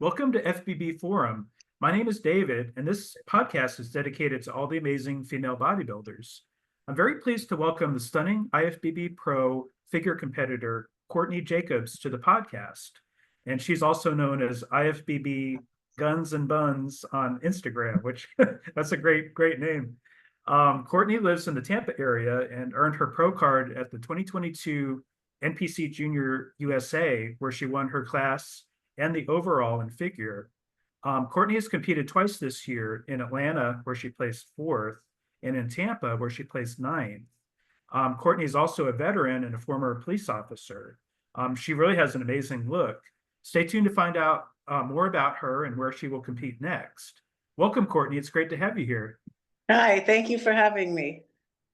Welcome to FBB Forum. My name is David, and this podcast is dedicated to all the amazing female bodybuilders. I'm very pleased to welcome the stunning IFBB Pro figure competitor, Courtney Jacobs, to the podcast. And she's also known as IFBB Guns and Buns on Instagram, which that's a great name. Courtney lives in the Tampa area and earned her pro card at the 2022 NPC Junior USA, where she won her class and the overall in figure. Courtney has competed twice this year, in Atlanta, where she placed fourth, and in Tampa, where she placed ninth. Courtney is also a veteran and a former police officer. She really has an amazing look. Stay tuned to find out more about her and where she will compete next. Welcome, Courtney. It's great to have you here. Hi, thank you for having me.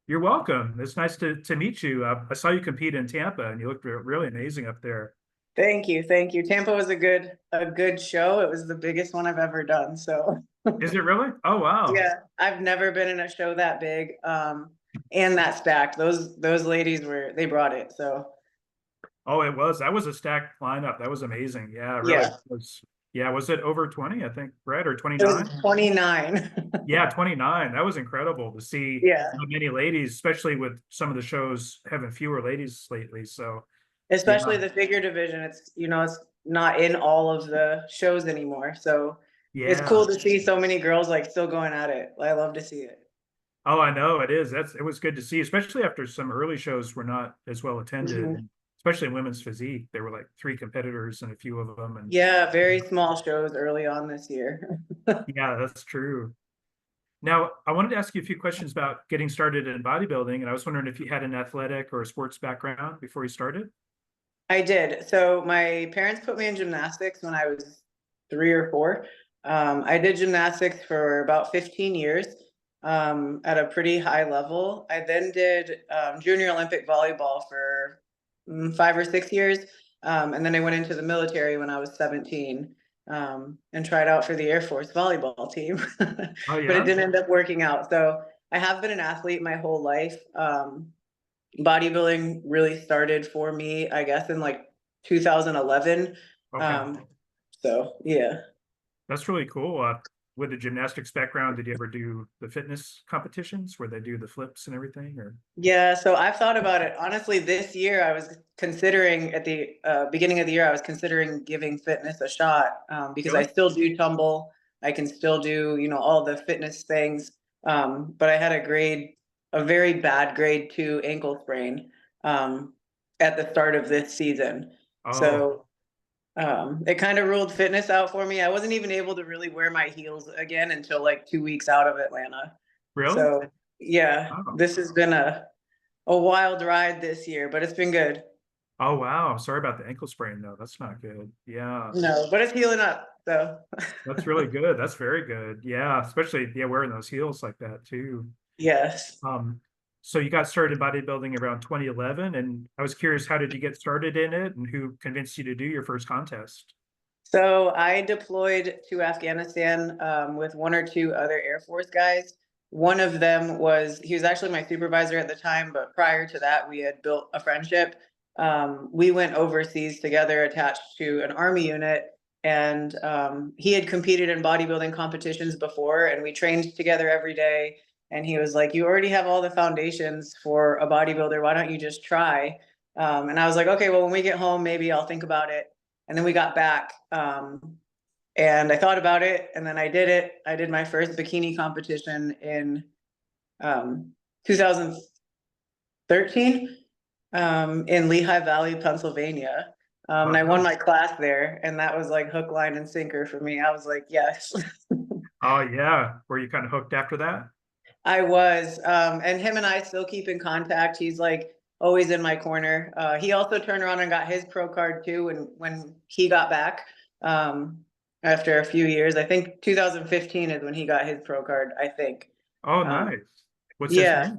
You're welcome. It's nice to meet you. I saw you compete in Tampa, and you looked really amazing up there. Thank you. Tampa was a good show. It was the biggest one I've ever done. So Is it really? Oh wow. Yeah, I've never been in a show that big and that stacked. Those ladies they brought it. So Oh, that was a stacked lineup. That was amazing. Yeah, really. Yeah. Was it over 20, I think, Brett, or It 29? was 29. Yeah, 29. That was incredible to see Yeah. so many ladies, especially with some of the shows having fewer ladies lately. So Especially yeah. the figure division. It's not in all of the shows anymore. So it's Yeah. cool to see so many girls still going at it. I love to see it. Oh, I know it is. It was good to see, especially after some early shows were not as well attended, Mhm. especially in women's physique. There were like 3 competitors and a few of them. And Yeah, very small shows early on this year. yeah, that's true. Now, I wanted to ask you a few questions about getting started in bodybuilding, and I was wondering if you had an athletic or a sports background before you started. I did. So my parents put me in gymnastics when I was 3 or 4. I did gymnastics for about 15 years at a pretty high level. I then did junior Olympic volleyball for 5 or 6 years. And then I went into the military when I was 17 and tried out for the Air Force volleyball team. Oh, But yeah? it didn't end up working out. So I have been an athlete my whole life. Bodybuilding really started for me, I guess, in 2011. Okay. So yeah. That's really cool. With the gymnastics background, did you ever do the fitness competitions where they do the flips and everything? Or Yeah, so I've thought about it. Honestly, this year I was considering at the beginning of the year, I was considering giving fitness a shot because I really? still do tumble. I can still do, all the fitness things. But I had a very bad grade 2 ankle sprain at the start of this season. Oh, So it kind of ruled fitness out for me. I wasn't even able to really wear my heels again until 2 weeks out of Atlanta. really? So yeah, Oh. this has been a wild ride this year, but it's been good. Oh, wow. I'm sorry about the ankle sprain, though. That's not good. Yeah. No, but it's healing up. So That's really good. That's very good. Yeah. Especially, yeah, wearing those heels like that too. yes. Um, so you got started in bodybuilding around 2011, and I was curious, how did you get started in it, and who convinced you to do your first contest? So I deployed to Afghanistan with 1 or 2 other Air Force guys. One of them he was actually my supervisor at the time, but prior to that, we had built a friendship. We went overseas together, attached to an Army unit, and he had competed in bodybuilding competitions before, and we trained together every day. And he was like, "You already have all the foundations for a bodybuilder. Why don't you just try?" And I was like, "Okay, well, when we get home, maybe I'll think about it." And then we got back and I thought about it, and then I did it. I did my first bikini competition in 2013 in Lehigh Valley, Pennsylvania. And I won my class there, and that was like hook, line, and sinker for me. I was like, yes. Oh, yeah. Were you kind of hooked after that? I was. And him and I still keep in contact. He's always in my corner. He also turned around and got his pro card too when he got back after a few years. I think 2015 is when he got his pro card, I think. Oh, nice. What's his Yeah.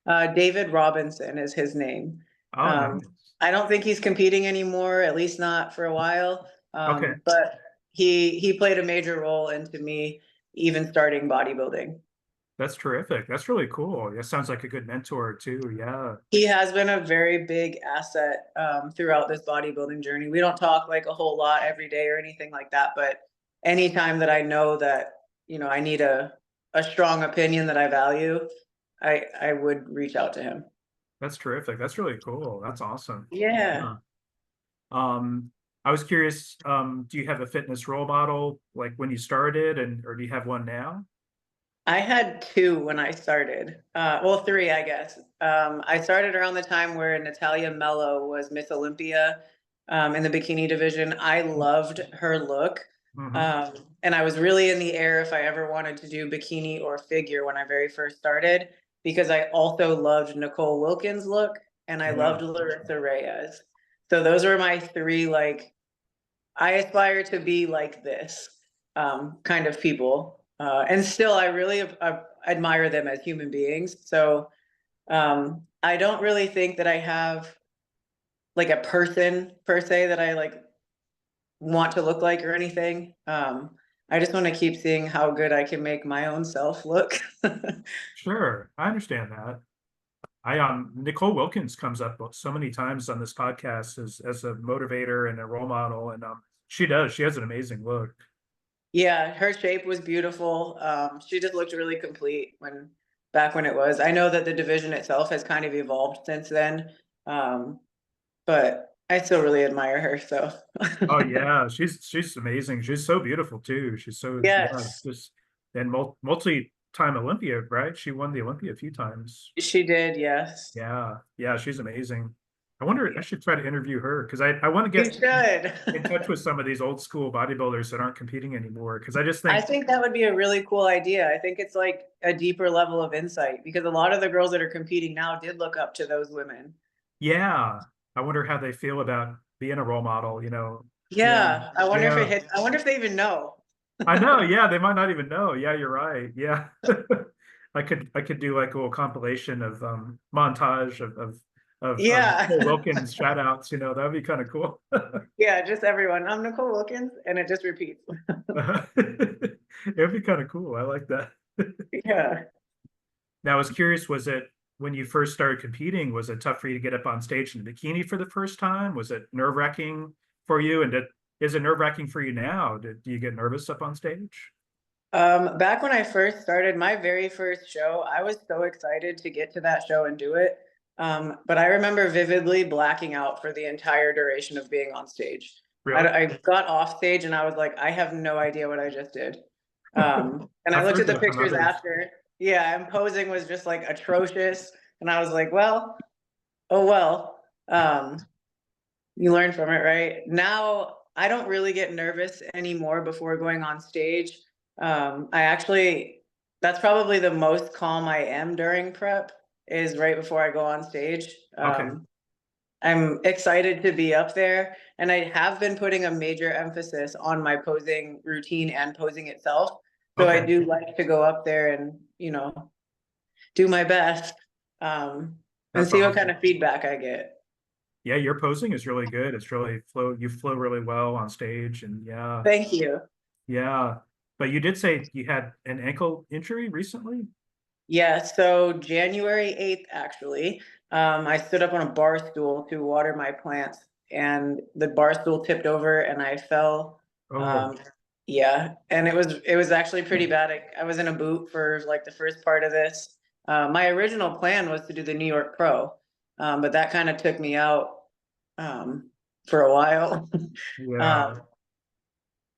name? David Robinson is his name. Oh, nice. I don't think he's competing anymore, at least not for a while. Okay. But he played a major role into me even starting bodybuilding. That's terrific. That's really cool. That sounds like a good mentor too. Yeah. He has been a very big asset throughout this bodybuilding journey. We don't talk like a whole lot every day or anything like that, but anytime that I know that, you know, I need a strong opinion that I value, I would reach out to him. That's terrific. That's really cool. That's awesome. Yeah. Yeah. Um, I was curious, do you have a fitness role model like when you started and or do you have one now? I had two when I started. Well, three, I guess. I started around the time where Natalia Mello was Miss Olympia in the bikini division. I loved her look. Hmm. Um, and I was really in the air if I ever wanted to do bikini or figure when I very first started, because I also loved Nicole Wilkins' look and I Yeah, loved Larissa Reyes. So those were my three, like, I aspire to be like this kind of people. And still, I really admire them as human beings. So I don't really think that I have like a person per se that I like want to look like or anything. I just want to keep seeing how good I can make my own self look. sure. I understand that. I Nicole Wilkins comes up so many times on this podcast as a motivator and a role model, and she does. She has an amazing look. Yeah, her shape was beautiful. She just looked really complete when back when it was. I know that the division itself has kind of evolved since then, um, but I still really admire her. So Oh yeah, she's amazing. She's so beautiful too. She's so yeah, yes, just and multi-time Olympia, right? She won the Olympia a few times. she did. Yes, Yeah, yeah, she's amazing. I wonder, I should try to interview her because I want to you get should. in touch with some of these old school bodybuilders that aren't competing anymore. Because I just I think, think that would be a really cool idea. I think it's like a deeper level of insight because a lot of the girls that are competing now did look up to those women. yeah, I wonder how they feel about being a role model, you know? Yeah, Yeah, I wonder if it yeah. hits. I wonder if they even know. I know, yeah, they might not even know. Yeah, you're right. Yeah. I could do like a little compilation of montage of Yeah, Nicole Wilkins shout outs, you know, that'd be kind of cool. yeah, just everyone. I'm Nicole Wilkins, and it just repeats. It'd be kind of cool. I like that. Yeah. Now, I was curious, was it when you first started competing, was it tough for you to get up on stage in a bikini for the first time? Was it nerve-wracking for you? And is it nerve-wracking for you now? Do you get nervous up on stage? Back when I first started my very first show, I was so excited to get to that show and do it. But I remember vividly blacking out for the entire duration of being on stage. Really? I got off stage and I was like, I have no idea what I just did. And I I've looked heard at the that from pictures others. after. Yeah, and posing was just like atrocious. And I was like, well, oh well. You learn from it, right? Now I don't really get nervous anymore before going on stage. I actually, that's probably the most calm I am during prep is right before I go on stage. Okay. I'm excited to be up there, and I have been putting a major emphasis on my posing routine and posing itself. So I Okay. do like to go up there and, you know, do my best and That's see what kind awesome. of feedback I get. Yeah, your posing is really good. It's really you flow really well on stage and yeah, Thank you. yeah. But you did say you had an ankle injury recently? Yeah, so January 8th, actually, I stood up on a bar stool to water my plants, and the bar stool tipped over, and I fell. Oh, Um, yeah, and it was actually pretty bad. I was in a boot for like the first part of this. My original plan was to do the New York Pro, but that kind of took me out for a while. yeah. um,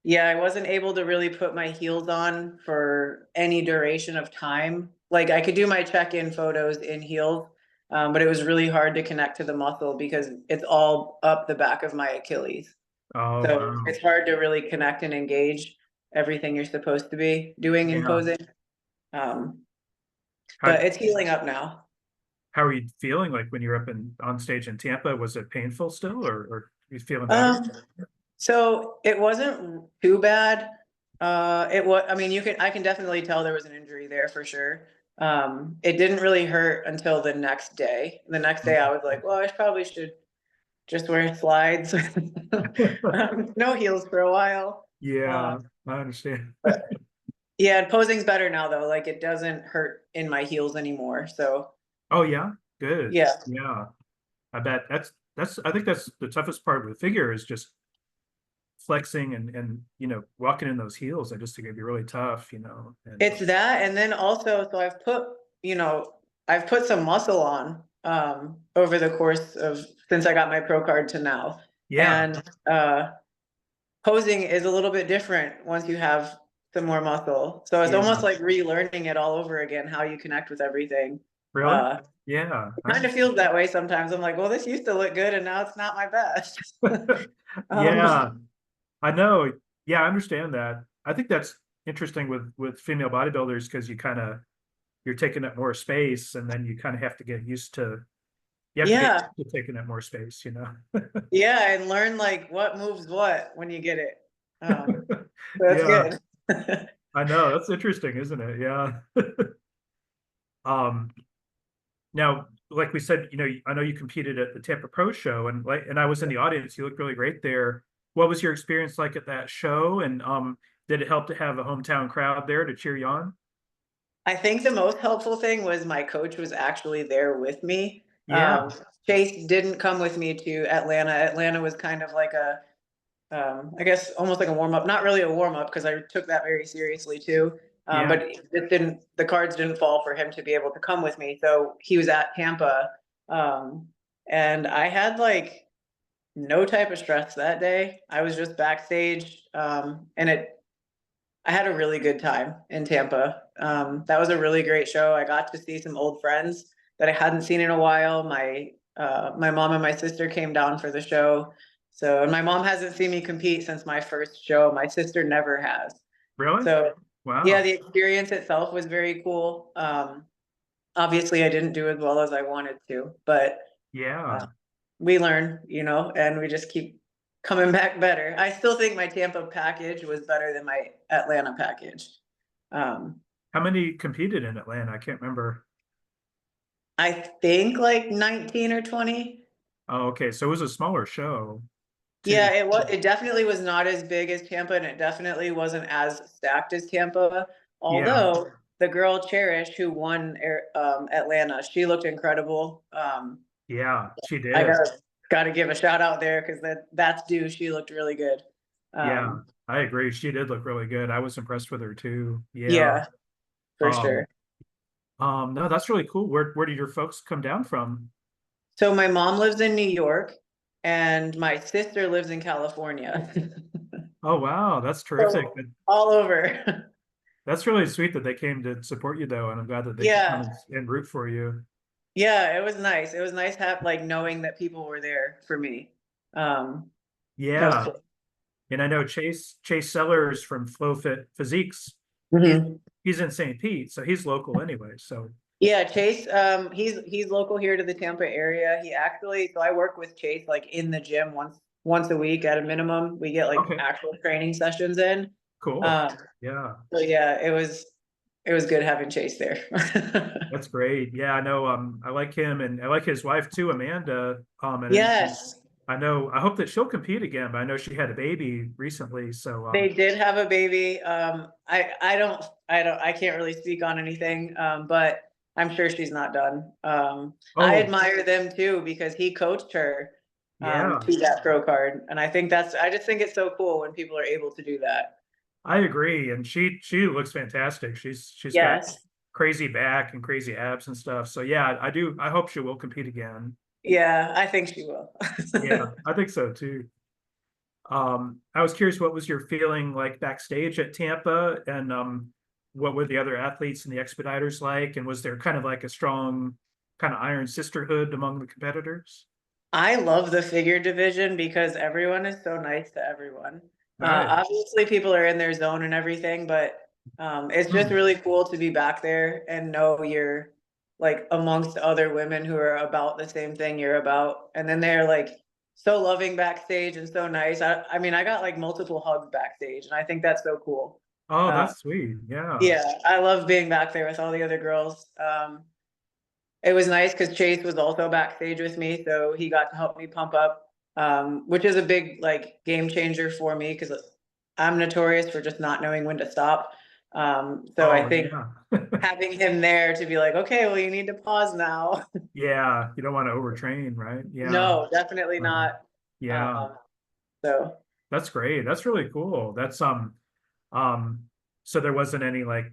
yeah, I wasn't able to really put my heels on for any duration of time. Like I could do my check-in photos in heels, but it was really hard to connect to the muscle because it's all up the back of my Achilles. Oh, So wow. it's hard to really connect and engage everything you're supposed to be doing in Yeah. posing. Um, How but it's healing up now. how are you feeling like when you're up on stage in Tampa? Was it painful still or are you feeling better? Um, so it wasn't too bad. It was, I mean, I can definitely tell there was an injury there for sure. It didn't really hurt until the next day. The next day I was like, well, I probably should just wear slides. No heels for a while. Yeah, Um, I understand. Yeah, and posing's better now though. Like it doesn't hurt in my heels anymore. So Oh yeah, good. yeah. Yeah, I bet that's I think that's the toughest part with figure is just flexing and walking in those heels. I just think it'd be really tough, and It's that, and then also, so you know, I've put some muscle on over the course of since I got my pro card to now. yeah, And posing is a little bit different once you have some more muscle. So it's yeah, almost like relearning it all over again, how you connect with everything. really, Uh yeah, it kind of feels that way sometimes. I'm like, well, this used to look good and now it's not my best. um yeah. I know. Yeah, I understand that. I think that's interesting with female bodybuilders because you're taking up more space, and then you kind of have to get used to you have to get yeah. used to taking up more space. Yeah, and learn like what moves what when you get it. So that's Yeah, good. I know. That's interesting, isn't it? Yeah. Um, Now, like we said, I know you competed at the Tampa Pro Show, and I was in the audience. You looked really great there. What was your experience like at that show? And did it help to have a hometown crowd there to cheer you on? I think the most helpful thing was my coach was actually there with me. Yeah, Chase didn't come with me to Atlanta. Atlanta was kind of like a, I guess almost like a warm up. Not really a warm up because I took that very seriously too. yeah, But the cards didn't fall for him to be able to come with me. So he was at Tampa, um, and I had like no type of stress that day. I was just backstage, and I had a really good time in Tampa. That was a really great show. I got to see some old friends that I hadn't seen in a while. My mom and my sister came down for the show. So, and my mom hasn't seen me compete since my first show. My sister never has. really? So, yeah, Wow. the experience itself was very cool. Obviously, I didn't do as well as I wanted to, but Yeah. we learn, and we just keep coming back better. I still think my Tampa package was better than my Atlanta package. Um, How many competed in Atlanta? I can't remember. I think like 19 or 20. Oh, okay. So it was a smaller show too. Yeah, it definitely was not as big as Tampa, and it definitely wasn't as stacked as Tampa. Yeah. Although the girl Cherish who won Atlanta, she looked incredible. Yeah, she I did. gotta give a shout out there because that's due. She looked really good. Yeah, Um, I agree. She did look really good. I was impressed with her too. Yeah. yeah, for Um, sure. no, that's really cool. Where did your folks come down from? So my mom lives in New York and my sister lives in California. Oh, wow, that's terrific. So all over. That's really sweet that they came to support you though, and I'm glad that they could come Yeah. and root for you. Yeah, it was nice. It was nice have like knowing that people were there for me. Um, that was Yeah. cool. And I know Chase Sellers from FlowFit Physiques. He's Mhm. he's in St. Pete, so he's local anyway. So Yeah, Chase, he's local here to the Tampa area. So I work with Chase like in the gym once a week at a minimum. We get like okay, actual training sessions in. cool. Um, Yeah, so yeah, it was good having Chase there. that's great. Yeah, I know. I like him, and I like his wife too, Amanda. And Yes, I know. I hope that she'll compete again, but I know she had a baby recently. So they did have a baby. I can't really speak on anything, but I'm sure she's not done. I oh admire them too because he coached her yeah, to that pro card, and I just think it's so cool when people are able to do that. I agree. And she looks fantastic. She's got Yes, crazy back and crazy abs and stuff. So yeah, I do. I hope she will compete again. yeah, I think she will. Yeah, I think so too. I was curious, what was your feeling like backstage at Tampa, and what were the other athletes and the expediters like? And was there kind of like a strong kind of iron sisterhood among the competitors? I love the figure division because everyone is so nice to everyone. Nice. Obviously, people are in their zone and everything, but it's just Hmm. really cool to be back there and know you're like amongst other women who are about the same thing you're about. And then they're like so loving backstage and so nice. I mean, I got like multiple hugs backstage, and I think that's so cool. Oh, Uh, that's sweet. Yeah. yeah, I love being back there with all the other girls. It was nice because Chase was also backstage with me, so he got to help me pump up, which is a big like game changer for me because I'm notorious for just not knowing when to stop. So I Oh, think yeah. having him there to be like, okay, well, you need to pause now. Yeah, you don't want to overtrain, right? Yeah. No, definitely Um, not. yeah, Um, so that's great. That's really cool. Um, so there wasn't any like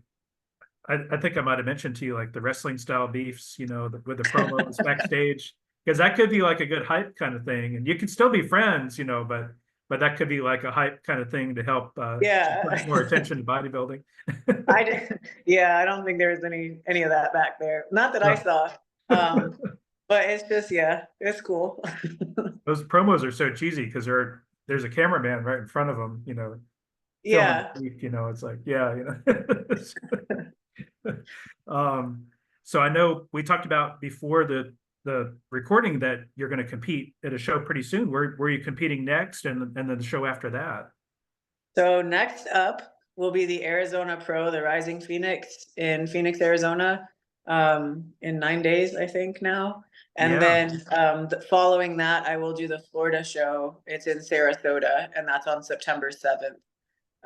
I think I might have mentioned to you like the wrestling style beefs, with the promos backstage, because that could be like a good hype kind of thing, and you can still be friends, but that could be like a hype kind of thing to help bring yeah, more attention to bodybuilding. I did. Yeah, I don't think there was any of that back there. Not that I No, saw. Um, but it's just, yeah, it's cool. those promos are so cheesy because there's a cameraman right in front of them, filming Yeah. the beef, it's like, Um, so I know we talked about before the recording that you're going to compete at a show pretty soon. Where are you competing next, and then the show after that? So next up will be the Arizona Pro, the Rising Phoenix in Phoenix, Arizona, in 9 days, I think now. And Yeah, then following that, I will do the Florida show. It's in Sarasota, and that's on September 7th.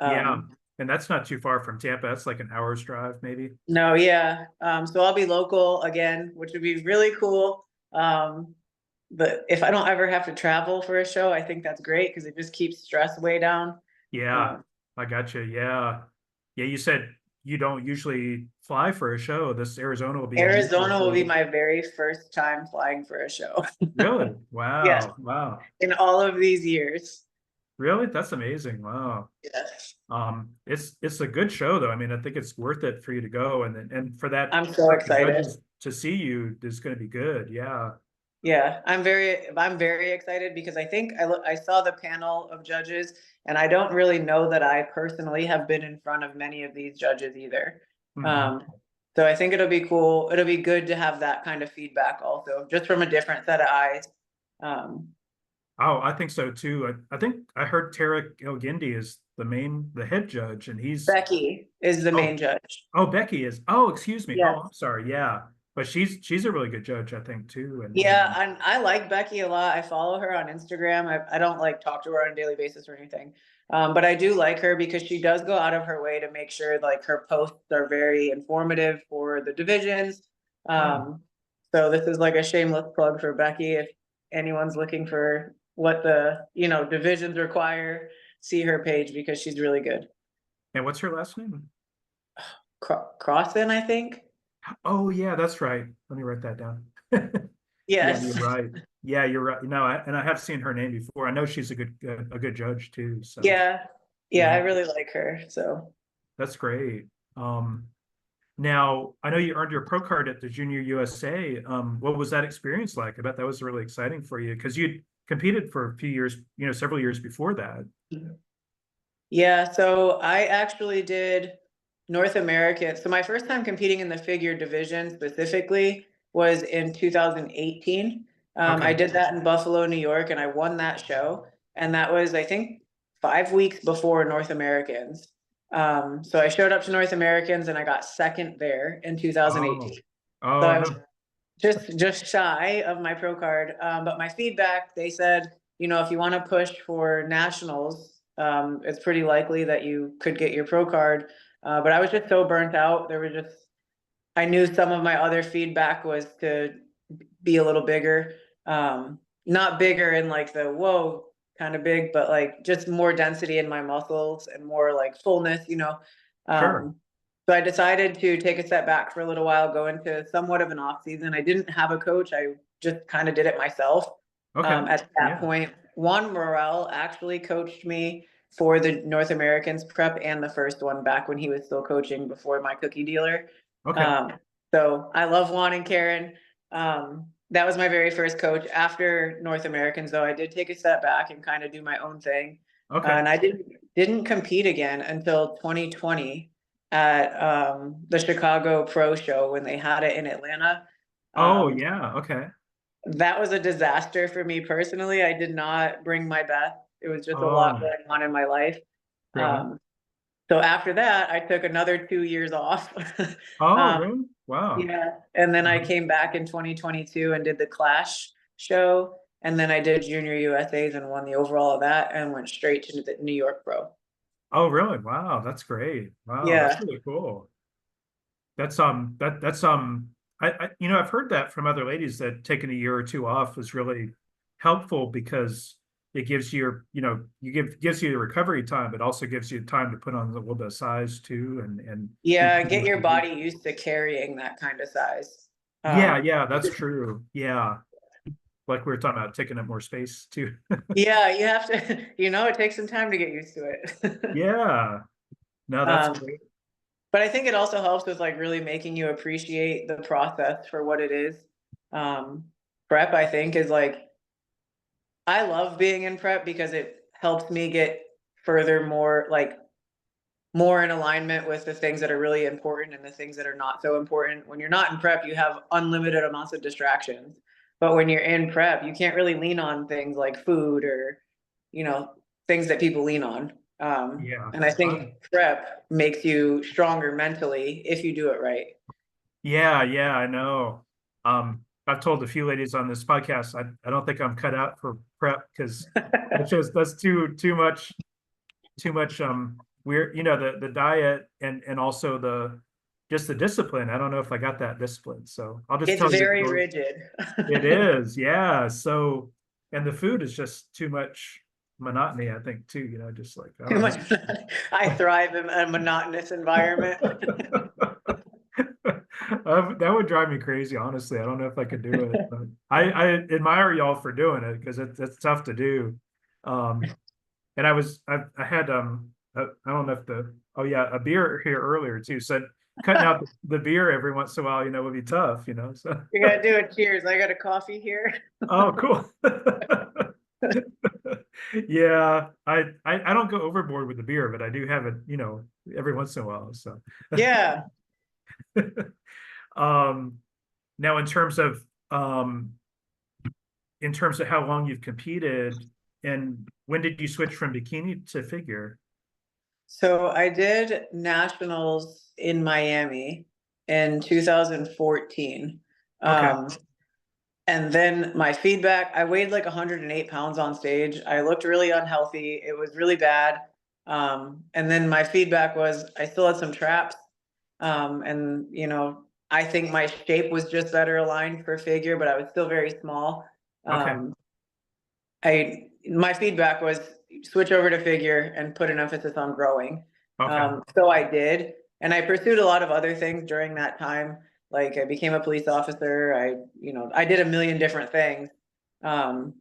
yeah, Um, and that's not too far from Tampa. That's like an hour's drive, maybe. no, yeah. So I'll be local again, which would be really cool. But if I don't ever have to travel for a show, I think that's great because it just keeps stress way down. Yeah, Um, I got you. Yeah, yeah. You said you don't usually fly for a show. This Arizona will be unusual Arizona for will be you. my very first time flying for a show. Really? Yes, Wow, wow. in all of these years. Really? That's amazing. Wow. Yes. It's a good show though. I mean, I think it's worth it for you to go, and for that I'm so group of excited. judges to see you is going to be good. Yeah. Yeah, I'm very excited because I think I saw the panel of judges and I don't really know that I personally have been in front of many of these judges either. Hmm. Um, so I think it'll be cool. It'll be good to have that kind of feedback also, just from a different set of eyes. Um, Oh, I think so too. I think I heard Tarek El-Gindi is the head judge, and he's Becky is the main oh judge. oh Becky is excuse me. Oh, Yes. I'm sorry. Yeah, but she's a really good judge, I think too. And Yeah, and I like Becky a lot. I follow her on Instagram. I don't like talk to her on a daily basis or anything. But I do like her because she does go out of her way to make sure like her posts are very informative for the divisions. oh, So this is like a shameless plug for Becky. If anyone's looking for what the, divisions require, see her page because she's really good. and what's her last name? Crossan, I think. Oh yeah, that's right. Let me write that down. Yeah, you're Yes. right. Yeah, you're right. No, and I have seen her name before. I know she's a good judge too. So Yeah. Yeah, yeah, I really like her. So that's great. Um, Now I know you earned your pro card at the Junior USA. What was that experience like? I bet that was really exciting for you because you'd competed for a few years, several years before that. yeah, so I actually did North American. So my first time competing in the figure division specifically was in 2018. I Okay. did that in Buffalo, New York, and I won that show. And that was, I think, 5 weeks before North Americans. So I showed up to North Americans and I got second there in Oh, 2018. So oh I was no. just shy of my pro card. But my feedback, they said, if you want to push for nationals, it's pretty likely that you could get your pro card. But I was just so burnt out. I knew some of my other feedback was to be a little bigger. Not bigger in like the whoa kind of big, but like just more density in my muscles and more like fullness. Sure. Um, so I decided to take a step back for a little while, go into somewhat of an off season. I didn't have a coach. I just kind of did it myself. Okay. At that Yeah. point, Juan Morel actually coached me for the North Americans prep and the first one back when he was still coaching before my cookie dealer. Okay. Um, so I love Juan and Karen. That was my very first coach. After North Americans, though, I did take a step back and kind of do my own thing. Okay. And I didn't compete again until 2020 at the Chicago Pro Show when they had it in Atlanta. Oh Um, yeah. Okay. that was a disaster for me personally. I did not bring my best. It was just a lot Oh, going on in my life. really? Um, so after that, I took another 2 years off. Oh, um, really? Wow. yeah, and then I Uh-huh. came back in 2022 and did the Clash show, and then I did Junior USA's and won the overall of that, and went straight to the New York Pro. Oh, really? Wow, that's great. Wow, that's Yeah. really cool. That's you know, I've heard that from other ladies that taking a year or two off is really helpful because it gives you you know, gives you the recovery time, but also gives you time to put on a little bit of size too and be Yeah, get your body used to carrying that kind of size. yeah, Um, yeah, that's true. Yeah. Like we were talking about taking up more space too. yeah, you have to, it takes some time to get used to it. Yeah. No, that's Um, great. but I think it also helps with like really making you appreciate the process for what it is. Um, Prep, I think, is like, I love being in prep because it helps me get further more in alignment with the things that are really important and the things that are not so important. When you're not in prep, you have unlimited amounts of distractions. But when you're in prep, you can't really lean on things like food or, you know, things that people lean on. Yeah. And I Um, think prep makes you stronger mentally if you do it right. yeah, yeah, I know. I've told a few ladies on this podcast, I don't think I'm cut out for prep because that's too much weird, you know, the diet and also the just the discipline. I don't know if I got that discipline. So I'll just It's tell you the very story. rigid. It is, yeah. So and the food is just too much monotony, I think, too, you know, just like I Too don't much. know. I thrive in a monotonous environment. That would drive me crazy, honestly. I don't know if I could do it, but I admire y'all for doing it because it's tough to do. Um, and I had I don't know if the oh yeah a beer here earlier too said cutting out the beer every once in a while, you know, would be tough, you know. So You gotta do it. Cheers. I got a coffee here. oh cool. Yeah, I don't go overboard with the beer, but I do have it, you know, every once in a while. So Yeah. um now um in terms of how long you've competed and when did you switch from bikini to figure? So I did nationals in Miami in 2014. Okay. Um, and then my feedback, I weighed like 108 pounds on stage. I looked really unhealthy. It was really bad. And then my feedback was I still had some traps. And I think my shape was just better aligned for figure, but I was still very small. Okay. Um, my feedback was switch over to figure and put an emphasis on growing. Okay. So I did, and I pursued a lot of other things during that time. Like I became a police officer. I did a million different things, um,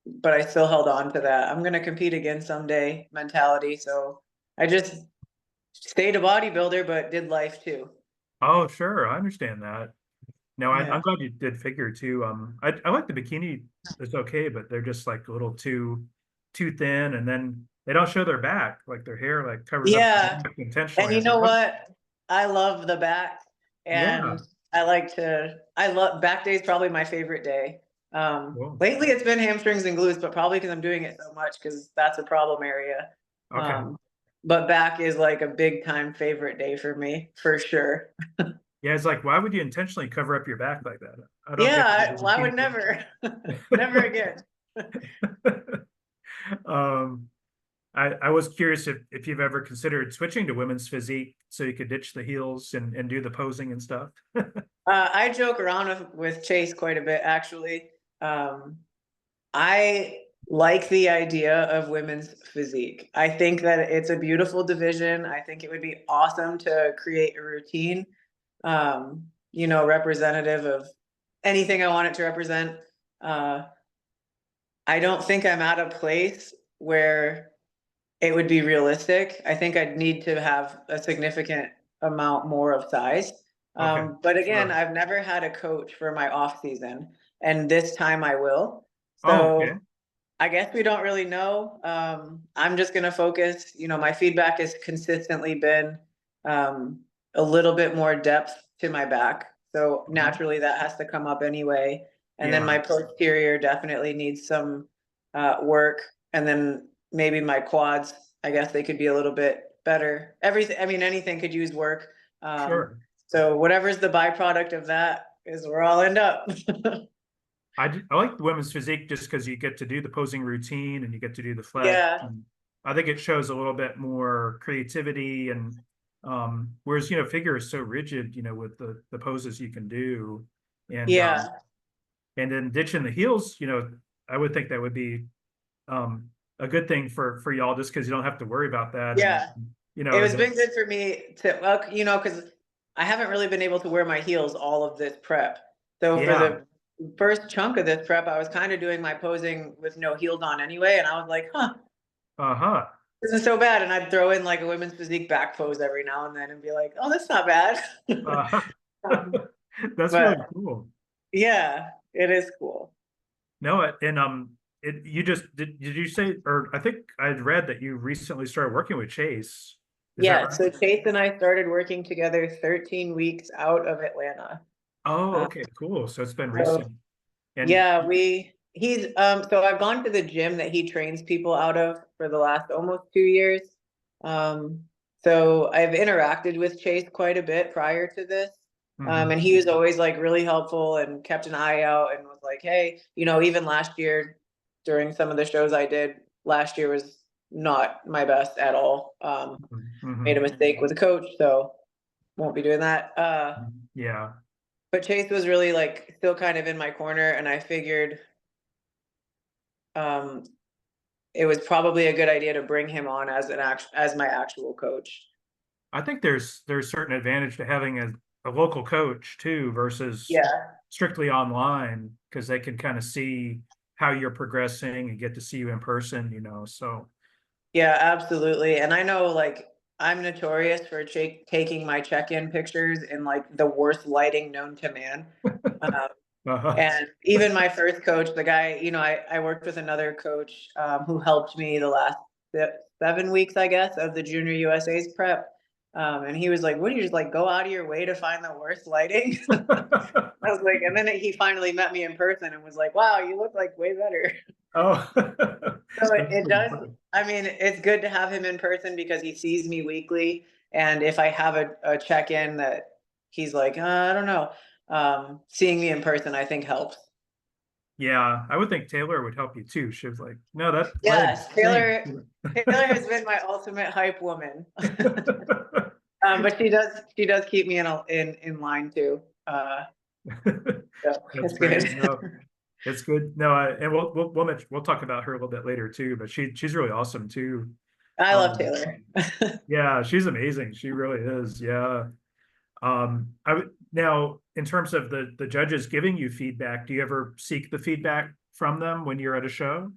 but I still held on to that. I'm going to compete again someday mentality. So I just stayed a bodybuilder, but did life too. Oh, sure. I understand that. No, Yeah. I'm glad you did figure too. I like the bikini. It's okay, but they're just like a little too thin, and then they don't show their back, like their hair like covers up the Yeah. back And intentionally. I you was like, know what? what? I love the back, Yeah. and I love back day is probably my favorite day. Cool. Lately it's been hamstrings and glutes, but probably because I'm doing it so much because that's a problem area. Okay. Um, but back is like a big time favorite day for me, for sure. Yeah, it's like, why would you intentionally cover up your back like that? I don't get Yeah, the well, I would bikini. never, never again. Um, I was curious if you've ever considered switching to women's physique so you could ditch the heels and do the posing and stuff. I joke around with Chase quite a bit, actually. Um, I like the idea of women's physique. I think that it's a beautiful division. I think it would be awesome to create a routine, representative of anything I want it to represent. Uh, I don't think I'm at a place where it would be realistic. I think I'd need to have a significant amount more of size. Okay, But again, sure. I've never had a coach for my off season, and this time I will. Oh, okay. So I guess we don't really know. I'm just going to focus. My feedback has consistently been um, a little bit more depth to my back. So Mhm. naturally, that has to come up anyway. And then Yeah, my posterior definitely needs some work. And then maybe my quads, I guess they could be a little bit better. Everything, I mean, anything could use work. Um, sure. so whatever's the byproduct of that is where I'll end up. I like the women's physique just because you get to do the posing routine and you get to do the flex. Yeah. And I think it shows a little bit more creativity and whereas, figure is so rigid, with the poses you can do. And Yeah. and then ditching the heels, I would think that would be a good thing for y'all just because you don't have to worry about that. And Yeah. It and was then been good for me to, well, because I haven't really been able to wear my heels all of this prep. So for yeah. the first chunk of this prep, I was kind of doing my posing with no heels on anyway. And I was like, huh, Uh-huh. this isn't so bad. And I'd throw in like a women's physique back pose every now and then and be like, oh, that's not bad. Uh-huh. um, That's really but cool. yeah, it is cool. No, and you just did you say, or I think I'd read that you recently started working with Chase. Is that Yeah. right? So Chase and I started working together 13 weeks out of Atlanta. Oh, Uh, okay, cool. So it's been so recent. And yeah, he's so I've gone to the gym that he trains people out of for the last almost 2 years. Um, so I've interacted with Chase quite a bit prior to this. mhm. And he was always like really helpful and kept an eye out and was like, hey, even last year during some of the shows I did, last year was not my best at all. Made a Mhm. mistake with a coach, so won't be doing that. Yeah. But Chase was really like still kind of in my corner, and I figured um, it was probably a good idea to bring him on as as my actual coach. I think there's certain advantage to having a local coach too versus Yeah, strictly online because they can kind of see how you're progressing and get to see you in person, So yeah, absolutely. And I know like I'm notorious for taking my check-in pictures in like the worst lighting known to man. Um, uh-huh. and even my first coach, the guy, I worked with another coach who helped me the last 7 weeks, I guess, of the Junior USA's prep. And he was like, "What do you just like go out of your way to find the worst lighting?" I was like, and then he finally met me in person and was like, "Wow, you look like way better." Oh, So that's it pretty does. funny. I mean, it's good to have him in person because he sees me weekly. And if I have a check in that he's like, I don't know, seeing me in person, I think helps. Yeah, I would think Taylor would help you too. She was like, no, that leg Yes, stinks. Taylor has been my ultimate hype woman. But she does keep me in line too. So That's it's good. great. No, it's good. No, and we'll talk about her a little bit later too, but she's really awesome too. I love Um, Taylor. yeah, she's amazing. She really is. Yeah. I would now in terms of the judges giving you feedback, do you ever seek the feedback from them when you're at a show?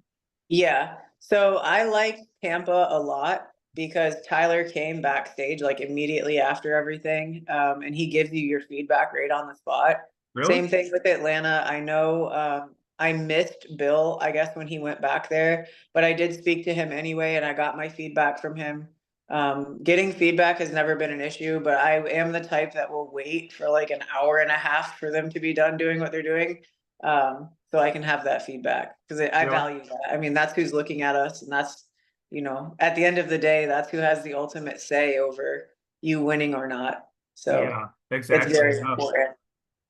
Yeah. So I liked Tampa a lot because Tyler came backstage like immediately after everything. And he gives you your feedback right on the spot. Really? Same thing with Atlanta. I know I missed Bill, I guess, when he went back there, but I did speak to him anyway and I got my feedback from him. Getting feedback has never been an issue, but I am the type that will wait for like an hour and a half for them to be done doing what they're doing. So I can have that feedback because I Really? value that. I mean, that's who's looking at us, and that's, at the end of the day, that's who has the ultimate say over you winning or not. So Yeah, it's exactly. very No, important.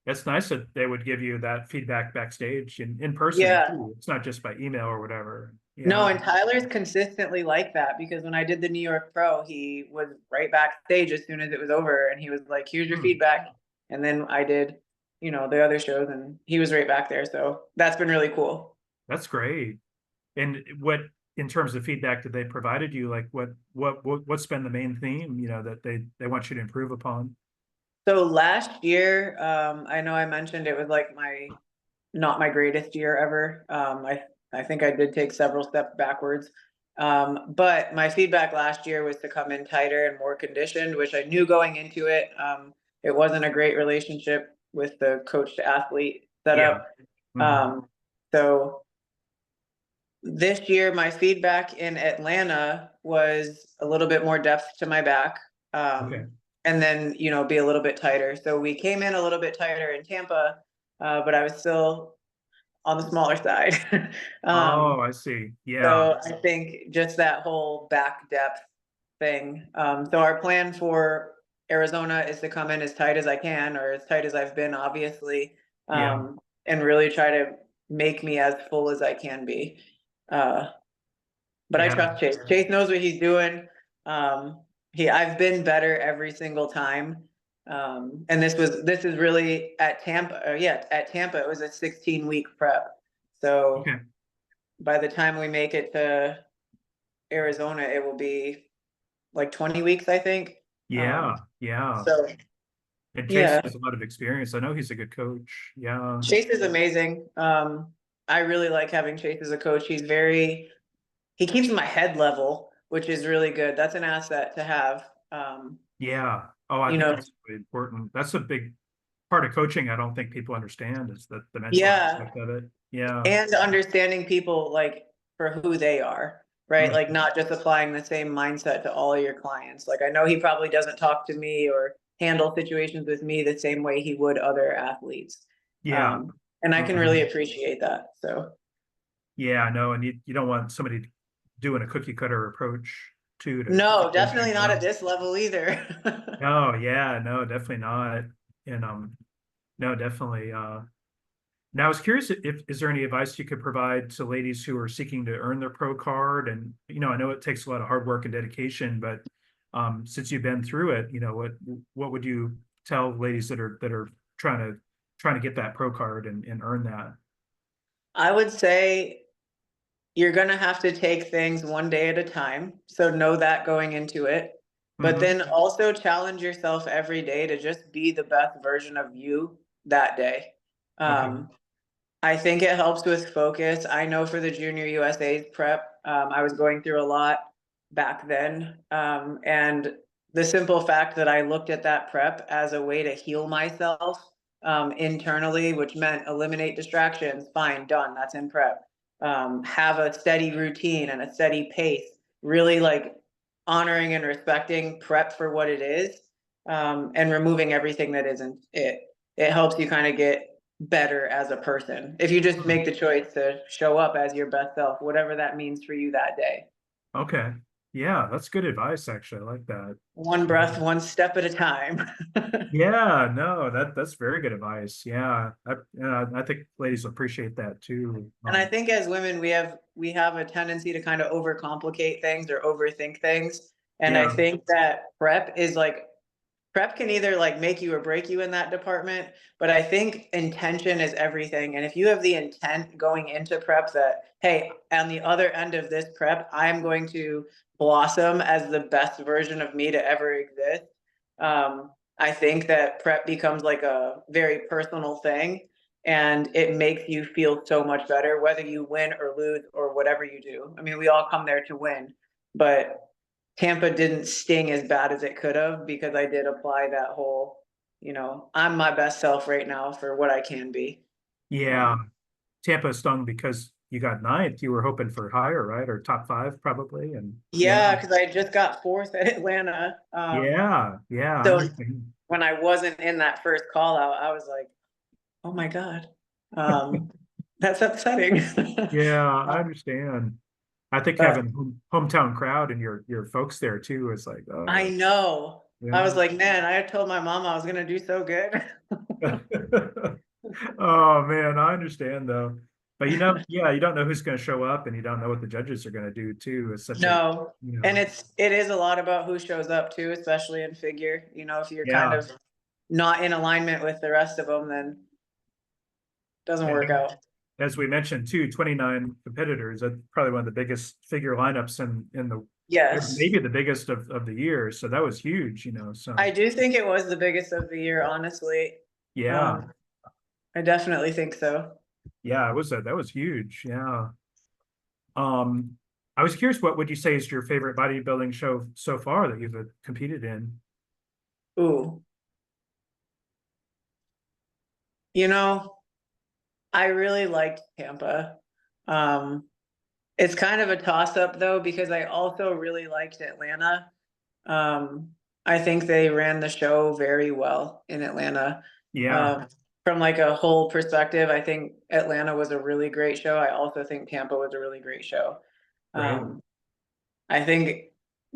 it's nice that they would give you that feedback backstage in person Yeah. too. It's not just by email or whatever. No, Yeah. and Tyler's consistently like that because when I did the New York Pro, he was right backstage as soon as it was over, and he was like, "Here's your Hmm. feedback." And then I did, the other shows, and he was right back there. So that's been really cool. That's great. And what in terms of feedback that they provided you, like what's been the main theme, that they want you to improve upon? So last year, I know I mentioned it was like not my greatest year ever. I think I did take several steps backwards. But my feedback last year was to come in tighter and more conditioned, which I knew going into it. It wasn't a great relationship with the coach to athlete Yeah. setup. Mhm. So this year, my feedback in Atlanta was a little bit more depth to my back. Okay. And then, be a little bit tighter. So we came in a little bit tighter in Tampa, but I was still on the smaller side. Oh, I see. Yeah. So I think just that whole back depth thing. So our plan for Arizona is to come in as tight as I can, or as tight as I've been, obviously, Yeah. and really try to make me as full as I can be. Uh, But I Yeah. trust Chase. Chase knows what he's doing. I've been better every single time. And this is really at Tampa. At Tampa, it was a 16-week prep. So Okay. by the time we make it to Arizona, it will be like 20 weeks, I think. Yeah. Yeah. So And Chase yeah, has a lot of experience. I know he's a good coach. Yeah. Chase is amazing. I really like having Chase as a coach. He keeps my head level, which is really good. That's an asset to have. Yeah. Oh, I You think know, that's really important. That's a big part of coaching I don't think people understand is that the mental yeah, aspect of it. Yeah. and understanding people like for who they are, right? Mm. Like not just applying the same mindset to all of your clients. Like I know he probably doesn't talk to me or handle situations with me the same way he would other athletes. Yeah. And I can really Mhm. appreciate that. So Yeah, I know. And you don't want somebody doing a cookie cutter approach too to no, coaching. definitely not at this level either. No, yeah, no, definitely not. And no, definitely. Now I was curious if is there any advice you could provide to ladies who are seeking to earn their pro card? And I know it takes a lot of hard work and dedication, but since you've been through it, what would you tell ladies that are trying to get that pro card and earn that? I would say you're going to have to take things one day at a time. So know that going into it. But Hmm. then also challenge yourself every day to just be the best version of you that day. Okay. Um, I think it helps with focus. I know for the Junior USA's prep, I was going through a lot back then. And the simple fact that I looked at that prep as a way to heal myself internally, which meant eliminate distractions, fine, done, that's in prep. Have a steady routine and a steady pace, really like honoring and respecting prep for what it is, and removing everything that isn't it. It helps you kind of get better as a person if you just make the choice to show up as your best self, whatever that means for you that day. Okay. Yeah, that's good advice, actually. I like that. One breath, one step at a time. Yeah, no, that's very good advice. Yeah, I think ladies will appreciate that too. And I think as women, we have a tendency to kind of overcomplicate things or overthink things. And I Yeah, think that prep can either like make you or break you in that department, but I think intention is everything. And if you have the intent going into prep that, hey, on the other end of this prep, I'm going to blossom as the best version of me to ever exist. I think that prep becomes like a very personal thing and it makes you feel so much better, whether you win or lose or whatever you do. I mean, we all come there to win, but Tampa didn't sting as bad as it could have because I did apply that whole, I'm my best self right now for what I can be. yeah. Um, Tampa stung because you got ninth. You were hoping for higher, right? Or top five, probably. And yeah, yeah, because I just got fourth at Atlanta. yeah. I So understand. when I wasn't in that first call out, I was like, oh my God, um, that's upsetting. Yeah, I understand. I think But having hometown crowd and your folks there too is like, I know. I yeah. was like, man, I told my mom I was going to do so good. Oh man, I understand though. But yeah, you don't know who's going to show up and you don't know what the judges are going to do too. It's such a, No. you And know, it is a lot about who shows up too, especially in figure. If you're kind yeah. of not in alignment with the rest of them, then it doesn't work And out. as we mentioned too, 29 competitors. That's probably one of the biggest figure lineups in the Yes. maybe the biggest of the year. So that was huge, I so do think it was the biggest of the year, honestly. yeah. Um, I definitely think so. Yeah, that was huge. Yeah. Um, I was curious, what would you say is your favorite bodybuilding show so far that you've competed in? Ooh. You know, I really liked Tampa. Um, it's kind of a toss up though, because I also really liked Atlanta. Um, I think they ran the show very well in Atlanta. Yeah, Um, from like a whole perspective, I think Atlanta was a really great show. I also think Tampa was a really great show. great. Um, I think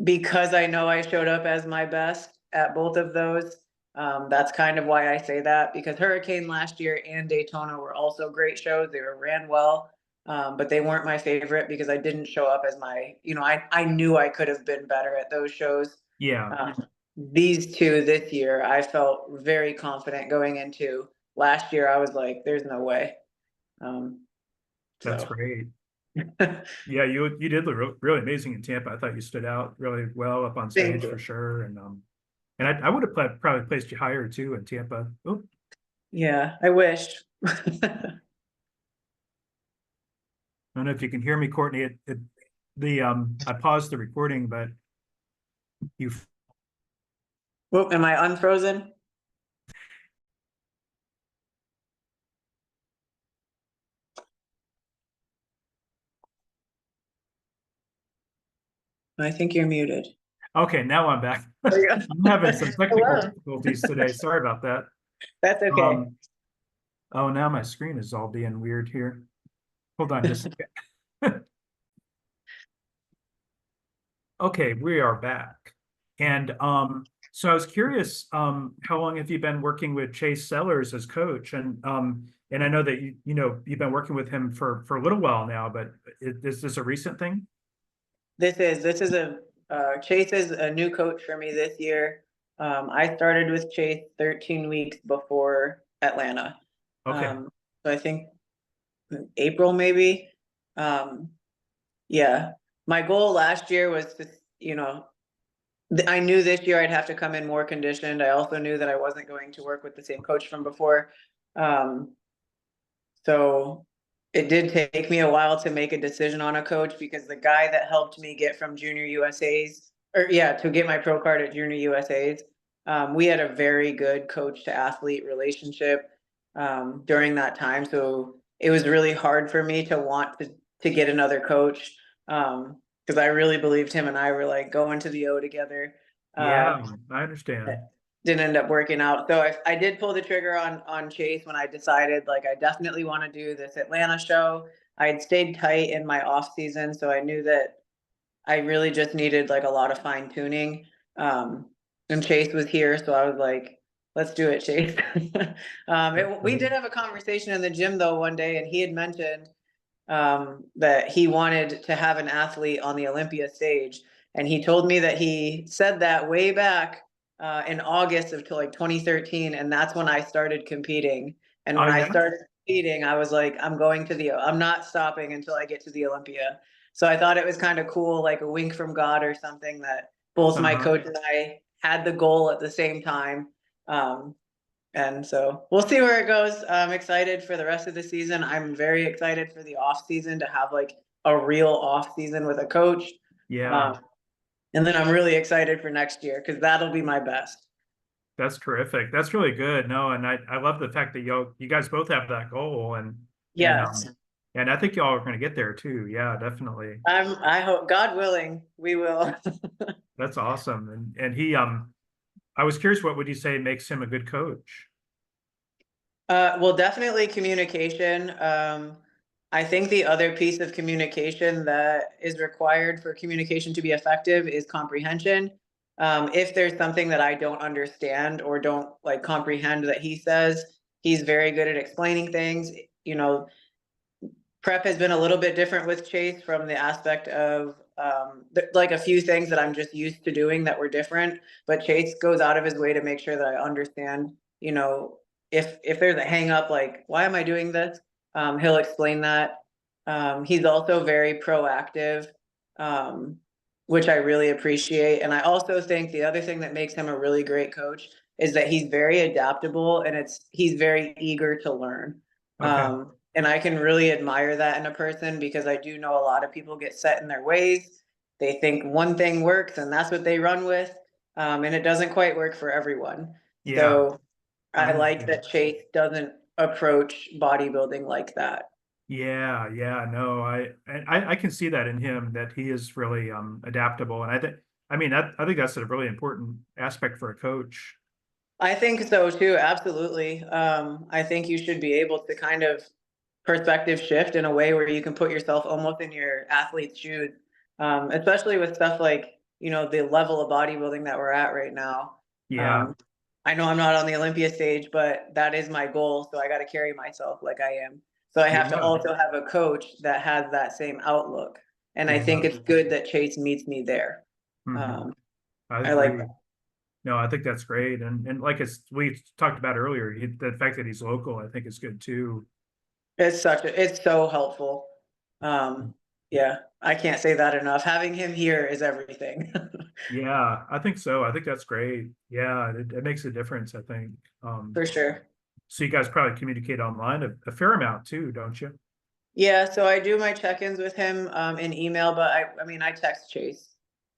because I know I showed up as my best at both of those, that's kind of why I say that because Hurricane last year and Daytona were also great shows. They were ran well. But they weren't my favorite because I didn't show up as my, I knew I could have been better at those shows. Yeah, These two this year, I felt very confident going into. Last year, I was like, there's no way. that's So great. Yeah, you did look really amazing in Tampa. I thought you stood out really well up on thank stage you. for sure. And I would have probably placed you higher too in Tampa. Oh, Yeah, I wish. I don't know if you can hear me, Courtney. I paused the recording, but you. Whoop, am I unfrozen? I think you're muted. Okay, now I'm back. There you I'm having some go. technical Hello. difficulties today. Sorry about that. That's okay. Oh, now my screen is all being weird here. Hold on just a second. Okay, we are back. And so I was curious, how long have you been working with Chase Sellers as coach? And I know that you've been working with him for a little while now, but is this a recent thing? This is a Chase is a new coach for me this year. I started with Chase 13 weeks before Atlanta. Okay. So I think April maybe. Yeah. My goal last year was to, I knew this year I'd have to come in more conditioned. I also knew that I wasn't going to work with the same coach from before. So it did take me a while to make a decision on a coach because the guy that helped me get from Junior USA's, to get my pro card at Junior USA's, we had a very good coach to athlete relationship during that time. So it was really hard for me to want to get another coach because I really believed him and I were like going to the O together. Yeah, I understand. Didn't end up working out. So I did pull the trigger on Chase when I decided like I definitely want to do this Atlanta show. I had stayed tight in my off season, so I knew that I really just needed like a lot of fine tuning. And Chase was here, so I was like, let's do it, Chase. We did have a conversation in the gym though one day, and he had mentioned that he wanted to have an athlete on the Olympia stage. And he told me that he said that way back in August of like 2013. And that's when I started competing. And Oh, when I yeah. started competing, I was like, I'm not stopping until I get to the Olympia. So I thought it was kind of cool, like a wink from God or something that both my Uh-huh. coach and I had the goal at the same time. And so we'll see where it goes. I'm excited for the rest of the season. I'm very excited for the off season to have like a real off season with a coach. Yeah, Um, and then I'm really excited for next year because that'll be my best. that's terrific. That's really good. No, and I love the fact that you guys both have that goal and Yes. and I think y'all are going to get there too. Yeah, definitely. I hope, God willing, we will. That's awesome. And he I was curious, what would you say makes him a good coach? Well, definitely communication. I think the other piece of communication that is required for communication to be effective is comprehension. If there's something that I don't understand or don't like comprehend that he says, he's very good at explaining things. You know, prep has been a little bit different with Chase from the aspect of like a few things that I'm just used to doing that were different. But Chase goes out of his way to make sure that I understand, if there's a hang up, like, why am I doing this? He'll explain that. He's also very proactive, um, which I really appreciate. And I also think the other thing that makes him a really great coach is that he's very adaptable and he's very eager to learn. Okay. And I can really admire that in a person because I do know a lot of people get set in their ways. They think one thing works and that's what they run with. And it doesn't quite work for everyone. Yeah, So I I like understand. that Chase doesn't approach bodybuilding like that. Yeah, yeah, no, I can see that in him that he is really adaptable. And I think that's a really important aspect for a coach. I think so too, absolutely. I think you should be able to kind of perspective shift in a way where you can put yourself almost in your athlete's shoes, especially with stuff like, the level of bodybuilding that we're at right now. Yeah. I know I'm not on the Olympia stage, but that is my goal. So I got to carry myself like I am. So I have to Yeah. also have a coach that has that same outlook. And I think Yeah. it's good that Chase meets me there. Hmm. I I like agree. that. No, I think that's great. And like we talked about earlier, the fact that he's local, I think is good too. It's so helpful. Yeah, I can't say that enough. Having him here is everything. Yeah, I think so. I think that's great. Yeah, it makes a difference, I think. For sure. So you guys probably communicate online a fair amount too, don't you? Yeah, so I do my check-ins with him in email, but I mean I text Chase.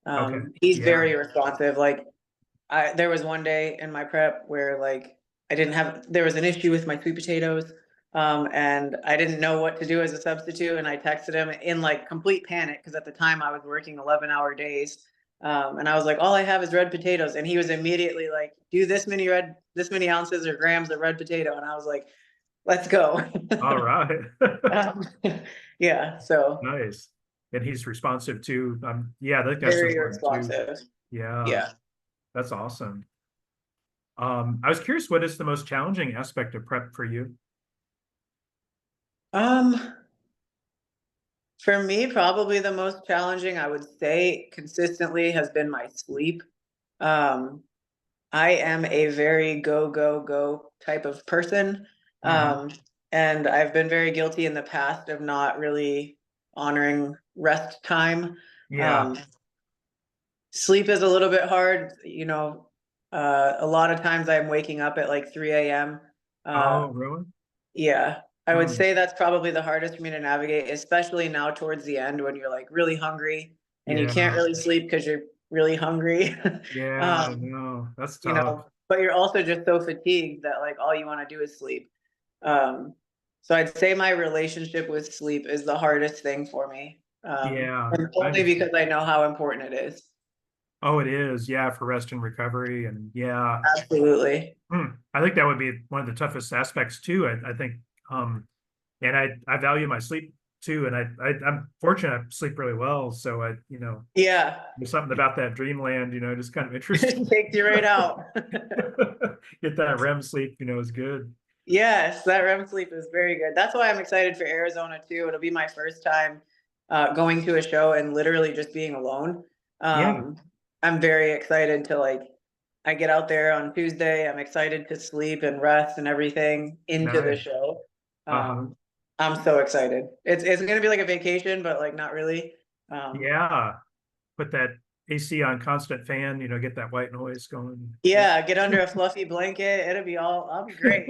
Okay. He's Yeah. very responsive. Like there was one day in my prep where like there was an issue with my sweet potatoes. And I didn't know what to do as a substitute. And I texted him in like complete panic because at the time I was working 11-hour days. And I was like, all I have is red potatoes. And he was immediately like, do this many ounces or grams of red potato. And I was like, let's go. All right. um, yeah. So Nice. And he's responsive too. Yeah, I think that's very important too. responsive. Yeah, Yeah. that's awesome. I was curious, what is the most challenging aspect of prep for you? Um, For me, probably the most challenging, I would say consistently has been my sleep. Um, I am a very go, go, go type of person. Hmm. Um, and I've been very guilty in the past of not really honoring rest time. Yeah. Um, Sleep is a little bit hard, a lot of times I'm waking up at like 3 a.m. Uh, Oh, really? yeah, I would Hmm. say that's probably the hardest for me to navigate, especially now towards the end when you're like really hungry and you can't Yeah. really sleep because you're really hungry. Yeah, I um, know. That's tough. but you're also just so fatigued that like all you want to do is sleep. Um, so I'd say my relationship with sleep is the hardest thing for me. Yeah, And I only because understand. I know how important it is. Oh, it is. Yeah, for rest and recovery. And yeah, Absolutely. I think that would be one of the toughest aspects too. I think, um, and I value my sleep too. And I'm fortunate I sleep really well. So Yeah. there's something about that dreamland, just kind of It interesting. takes you right out. Get that REM sleep, is good. Yes, that REM sleep is very good. That's why I'm excited for Arizona too. It'll be my first time going to a show and literally just being alone. Yeah, I'm very excited to like, I get out there on Tuesday. I'm excited to sleep and rest and everything into the nice. show. Uh-huh. I'm so excited. It's gonna be like a vacation, but like not really. Um, Yeah. Put that AC on constant fan, get that white noise going. Yeah. yeah, get under a fluffy blanket. I'll be great.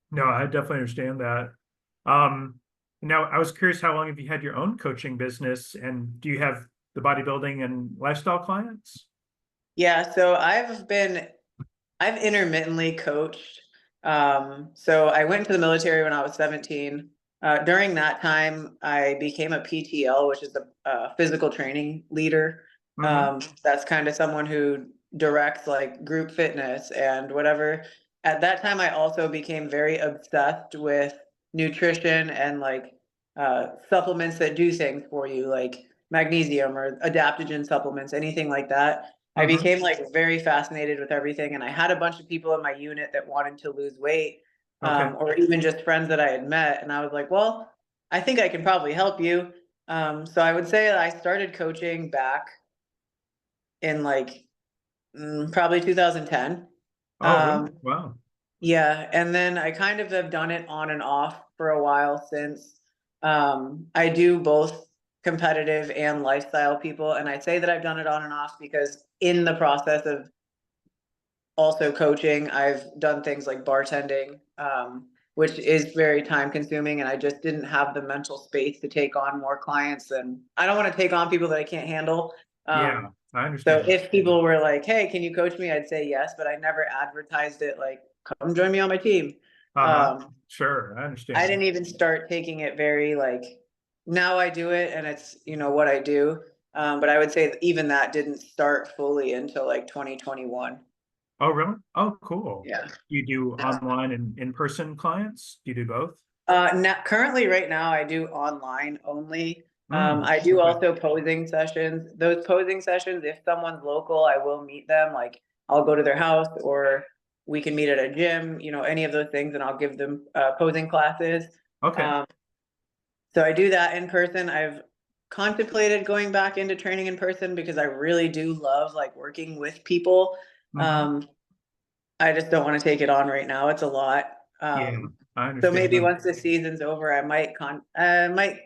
No, I definitely understand that. Um, Now I was curious, how long have you had your own coaching business, and do you have the bodybuilding and lifestyle clients? Yeah, so I've intermittently coached. So I went to the military when I was 17. During that time, I became a PTL, which is a physical training leader. Hmm. That's kind of someone who directs like group fitness and whatever. At that time, I also became very obsessed with nutrition and like supplements that do things for you, like magnesium or adaptogen supplements, anything like that. I Hmm. became like very fascinated with everything, and I had a bunch of people in my unit that wanted to lose weight, Okay. or even just friends that I had met. And I was like, well, I think I can probably help you. So I would say that I started coaching back in like probably 2010. Oh, really? Um, Wow. yeah, and then I kind of have done it on and off for a while since. I do both competitive and lifestyle people, and I say that I've done it on and off because in the process of also coaching, I've done things like bartending, which is very time consuming, and I just didn't have the mental space to take on more clients. And I don't want to take on people that I can't handle. Yeah, I So understand. if people were like, "Hey, can you coach me?" I'd say yes, but I never advertised it like, "Come join me on my team." Uh-huh. Um, Sure, I I understand. didn't even start taking it very like, now I do it and it's, what I do. But I would say that even that didn't start fully until like 2021. Oh, really? Oh, cool. Yeah. You do online and in-person clients? Do you do both? Currently, right now, I do online only. I do Okay. also posing sessions. Those posing sessions, if someone's local, I will meet them. Like I'll go to their house or we can meet at a gym, you know, any of those things, and I'll give them posing classes. Okay. So I do that in person. I've contemplated going back into training in person because I really do love like working with people. Hmm. Um, I just don't want to take it on right now. It's a lot. Yeah, I So understand maybe that. once the season's over, I might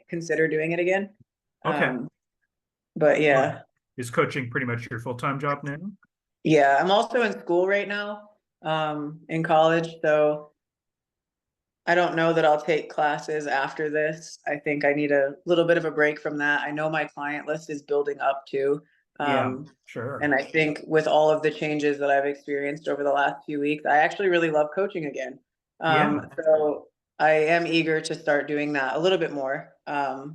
consider doing it again. Okay. Um, but Well, yeah, is coaching pretty much your full-time job now? yeah, I'm also in school right now, in college. So I don't know that I'll take classes after this. I think I need a little bit of a break from that. I know my client list is building up too. Yeah, Um, sure. and I think with all of the changes that I've experienced over the last few weeks, I actually really love coaching again. Yeah. So I am eager to start doing that a little bit more. My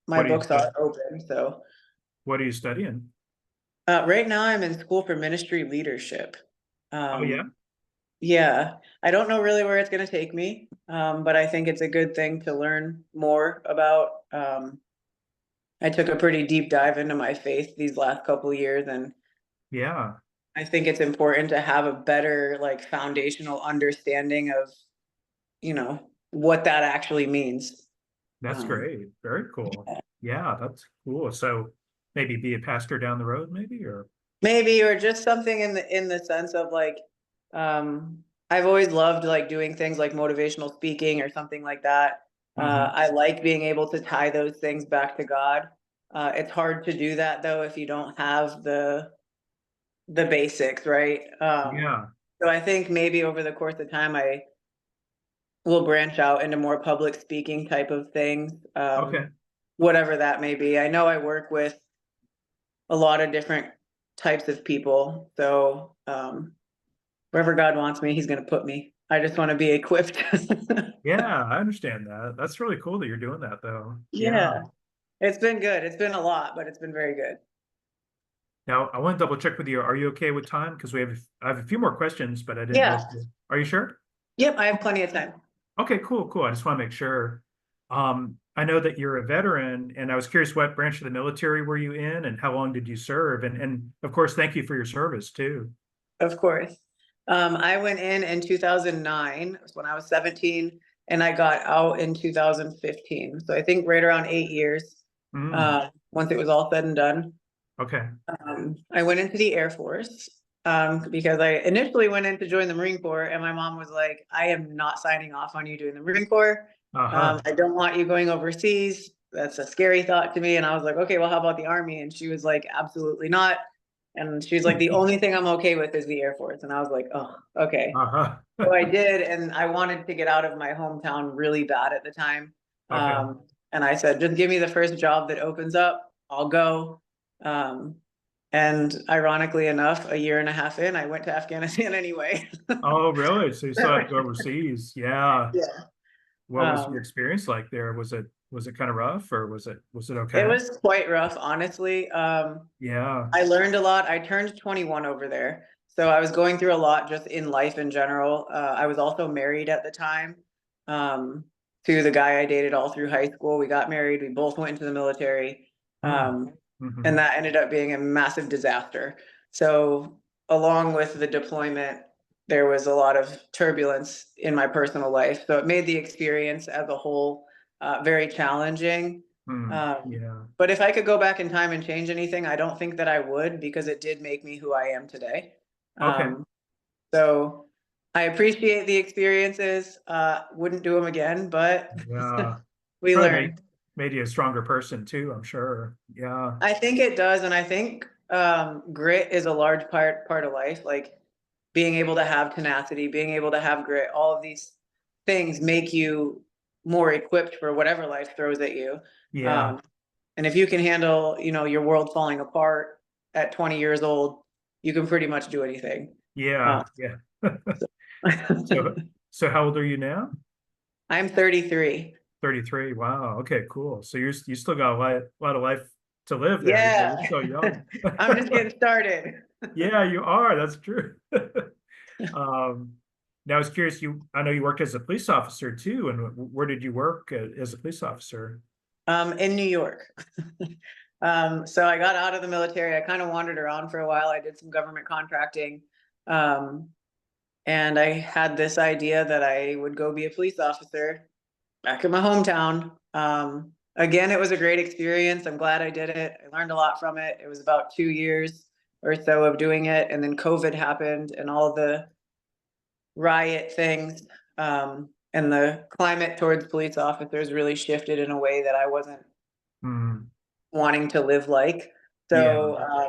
What are you books stud- are open. So What are you studying? right now I'm in school for ministry leadership. Oh yeah. Um, Yeah, I don't know really where it's going to take me, but I think it's a good thing to learn more about. I took a pretty deep dive into my faith these last couple of years, and Yeah. I think it's important to have a better, like, foundational understanding of, you know, what that actually means. That's Um, great. Very cool. Yeah, that's cool. So maybe be a pastor down the road, maybe, or Maybe, or just something in the sense of like, I've always loved like doing things like motivational speaking or something like that. hmm. I like being able to tie those things back to God. It's hard to do that though if you don't have the basics, right? Yeah. So I think maybe over the course of time, I will branch out into more public speaking type of things, Okay. whatever that may be. I know I work with a lot of different types of people, so wherever God wants me, He's going to put me. I just want to be equipped. Yeah, I understand that. That's really cool that you're doing that though. Yeah. Yeah, it's been good. It's been a lot, but it's been very good. Now I want to double check with you. Are you okay with time? Because I have a few more questions, but I didn't know if Yeah. are you sure? Yep. I have plenty of time. Okay, cool, cool. I just want to make sure. I know that you're a veteran, and I was curious what branch of the military were you in, and how long did you serve? And of course, thank you for your service too. Of course. I went in 2009 when I was 17, and I got out in 2015. So I think right around 8 years, Mm, once it was all said and done. okay. I went into the Air Force because I initially went in to join the Marine Corps, and my mom was like, I am not signing off on you doing the Marine Corps. Uh-huh. I don't want you going overseas. That's a scary thought to me. And I was like, okay, well, how about the Army? And she was like, absolutely not. And she's like, the only thing I'm okay with is the Air Force. And I was like, oh, okay. Uh-huh. So I did. And I wanted to get out of my hometown really bad at the time. Okay. And I said, just give me the first job that opens up. I'll go. Um, and ironically enough, a year and a half in, I went to Afghanistan anyway. Oh, really? So you still had to go overseas? Yeah. Yeah. What was your Um, experience like there? Was it kind of rough, or was it it okay? was quite rough, honestly. Yeah. I learned a lot. I turned 21 over there. So I was going through a lot just in life in general. I was also married at the time, um, to the guy I dated all through high school. We got married. We both went into the military. Mm. Um, and Hmm. that ended up being a massive disaster. So along with the deployment, there was a lot of turbulence in my personal life. So it made the experience as a whole very challenging. Mm. Um, Yeah. but if I could go back in time and change anything, I don't think that I would because it did make me who I am today. Okay. Um, so I appreciate the experiences. Wouldn't do them again, but Yeah. we Probably learn. made you a stronger person too, I'm sure. Yeah. I think it does, and I think grit is a large part of life. Like being able to have tenacity, being able to have grit, all of these things make you more equipped for whatever life throws at you. Yeah. Um, and if you can handle, you know, your world falling apart at 20 years old, you can pretty much do anything. Yeah. Yeah. So so how old are you now? I'm 33. 33. Wow. Okay, cool. So you still got a lot of life to live there. You're Yeah, so young. I'm just getting started. Yeah, you are. That's true. Um, now I was curious, I know you worked as a police officer too, and where did you work as a police officer? In New York. So I got out of the military. I kind of wandered around for a while. I did some government contracting. Um, And I had this idea that I would go be a police officer back in my hometown. Again, it was a great experience. I'm glad I did it. I learned a lot from it. It was about 2 years or so of doing it. And then COVID happened and all the riot things. And the climate towards police officers really shifted in a way that I wasn't Mm, wanting to live like. yeah, So I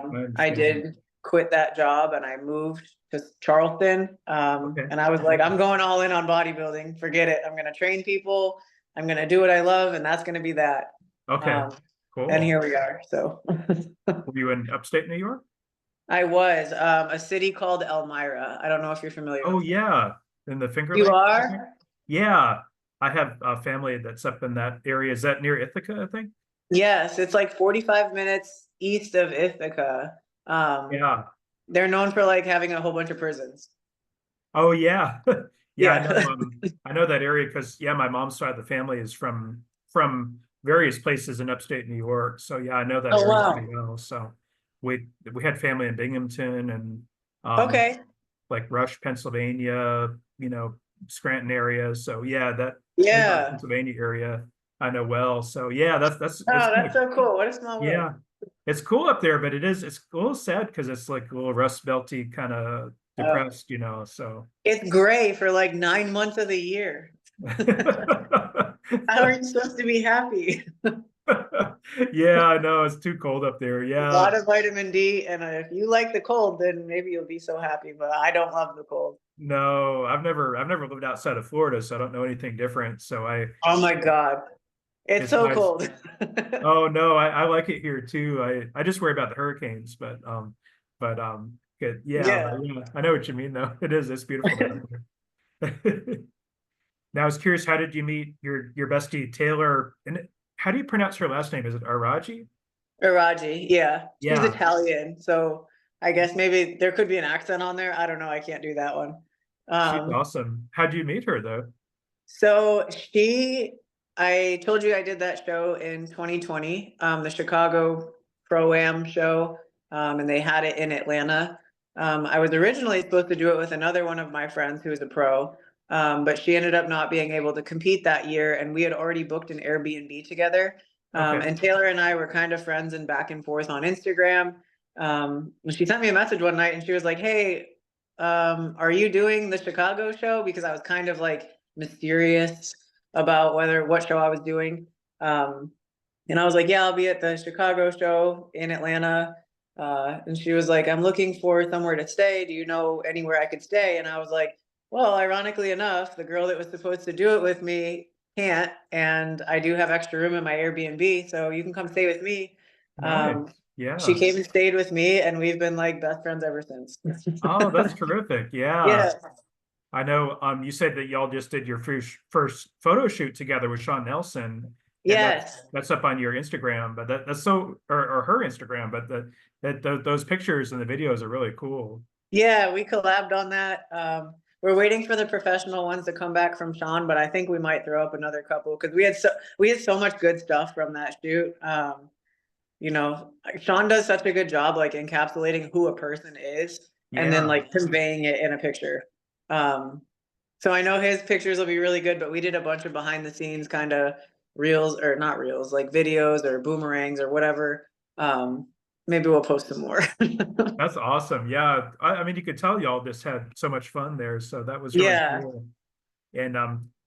I understand. did quit that job and I moved to Charleston. Okay. And I was like, I'm going all in on bodybuilding. Forget it. I'm going to train people. I'm going to do what I love, and that's going to be that. Okay. Um, and Cool. here we are. So Were you in upstate New York? I was a city called Elmira. I don't know if you're familiar Oh with it. yeah, in the Finger You Lakes, I think. are? Yeah, I have a family that's up in that area. Is that near Ithaca, I think? Yes, it's like 45 minutes east of Ithaca. Um, Yeah. they're known for like having a whole bunch of prisons. Oh yeah. Yeah, Yeah. I know that area because yeah, my mom's side of the family is from various places in upstate New York. So yeah, I know that Oh, area pretty wow. well. So we had family in Binghamton and um Okay. like Rush, Pennsylvania, Scranton area. So yeah, that New York, Yeah. Pennsylvania area I know well. So yeah, that's it's Oh, kind that's of so cool. What a small world. yeah. It's cool up there, but it's a little sad because it's like a little Rust Belty kind of Oh, depressed, so it's gray for like 9 months of the year. How are you supposed to be happy? yeah, I know it's too cold up there. A Yeah. lot of vitamin D, and if you like the cold, then maybe you'll be so happy. But I don't love the cold. No, I've never lived outside of Florida, so I don't know anything different. So Oh my God, it's it's so nice. cold. Oh no, I like it here too. I just worry about the hurricanes, but good. Yeah, but Yeah. yeah, I know what you mean though. It's beautiful down there. Now I was curious, how did you meet your bestie Taylor? And how do you pronounce her last name? Is it Araji? Iraji, yeah, she's Yeah, Italian, so I guess maybe there could be an accent on there. I don't know. I can't do that one. she's Um, awesome. How'd you meet her though? So I told you I did that show in 2020, the Chicago Pro-Am show, and they had it in Atlanta. I was originally supposed to do it with another one of my friends who is a pro, but she ended up not being able to compete that year, and we had already booked an Airbnb together. Okay. And Taylor and I were kind of friends and back and forth on Instagram. She sent me a message one night and she was like, "Hey, are you doing the Chicago show?" Because I was kind of like mysterious about what show I was doing. And I was like, "Yeah, I'll be at the Chicago show in Atlanta." And she was like, "I'm looking for somewhere to stay. Do you know anywhere I could stay?" And I was like, "Well, ironically enough, the girl that was supposed to do it with me can't, and I do have extra room in my Airbnb, so you can come stay with me." Nice. Um, she Yeah. came and stayed with me, and we've been like best friends ever since. Oh, that's terrific. Yeah. Yeah. I know you said that y'all just did your first photo shoot together with Sean Nelson, and Yes. that's up on your Instagram, but that's so or her Instagram, but those pictures and the videos are really cool. Yeah, we collabed on that. We're waiting for the professional ones to come back from Sean, but I think we might throw up another couple because we had so much good stuff from that shoot. You know, Sean does such a good job like encapsulating who a person is and then Yeah. like conveying it in a picture. Um, so I know his pictures will be really good, but we did a bunch of behind the scenes kind of reels or not reels, like videos or boomerangs or whatever. Maybe we'll post some more. That's awesome. Yeah. I mean, you could tell y'all just had so much fun there. So that was really Yeah. cool. And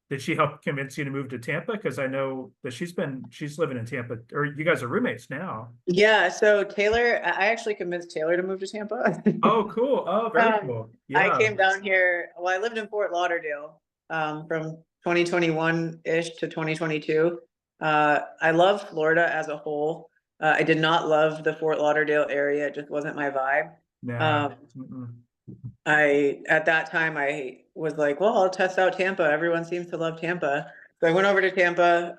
did she help convince you to move to Tampa? Because I know that she's living in Tampa, or you guys are roommates now. Yeah, so I actually convinced Taylor to move to Tampa. Oh, cool. Oh, very Um, cool. I Yeah. came down here, well, I lived in Fort Lauderdale, from 2021-ish to 2022. I love Florida as a whole. I did not love the Fort Lauderdale area. It just wasn't my vibe. Nah. Um, Mm-mm. at that time I was like, well, I'll test out Tampa. Everyone seems to love Tampa. So I went over to Tampa.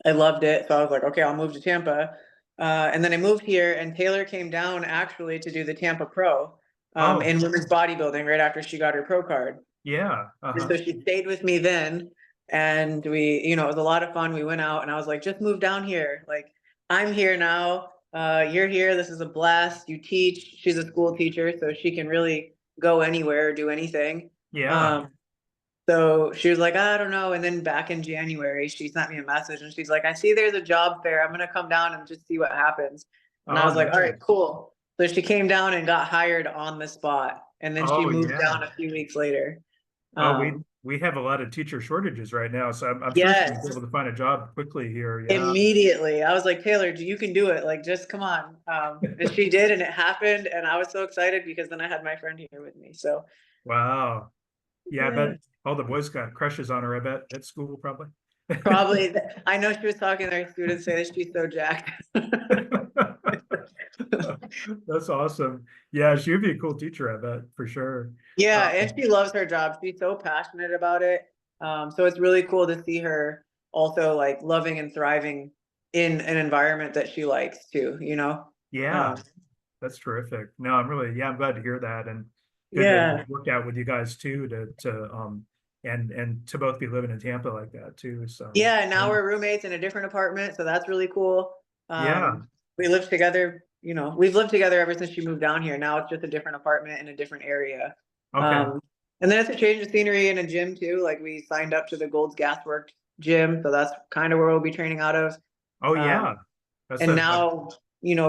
I loved it. So I was like, okay, I'll move to Tampa. And then I moved here, and Taylor came down actually to do the Tampa Pro Oh, in women's bodybuilding right after she got her pro card. yeah. And Uh-huh. so she stayed with me then. And it was a lot of fun. We went out, and I was like, just move down here. Like, I'm here now. You're here. This is a blast. You teach. She's a school teacher, so she can really go anywhere or do anything. Yeah. So she was like, I don't know. And then back in January, she sent me a message and she's like, I see there's a job fair. I'm going to come down and just see what happens. And I Oh, was like, all right, nice. cool. So she came down and got hired on the spot. And then she Oh, moved yeah. down a few weeks later. Oh, Um, we have a lot of teacher shortages right now, so I'm sure she'll be yes, able to find a job quickly here. Yeah. immediately. I was like, Taylor, you can do it. Like, just come on. And she did, and it happened. And I was so excited because then I had my friend here with me. So, Wow. Yeah, I bet yeah. all the boys got crushes on her, I bet, at school probably. Probably, I know she was talking to her students say that she's so jacked. That's awesome. Yeah, she would be a cool teacher, I bet, for sure. Yeah, and Um, she loves her job. She's so passionate about it. So it's really cool to see her also like loving and thriving in an environment that she likes too, you know? yeah, Um, that's terrific. No, I'm glad to hear that, and good that yeah. it worked out with you guys too and to both be living in Tampa like that too. So Yeah, now yeah. we're roommates in a different apartment, so that's really cool. Yeah. We live together, we've lived together ever since she moved down here. Now it's just a different apartment in a different area. Okay. Um, and then it's a change of scenery and a gym too. Like we signed up to the Gold's Gasworks gym, so that's kind of where we'll be training out of. Oh Um, yeah. That's and a now,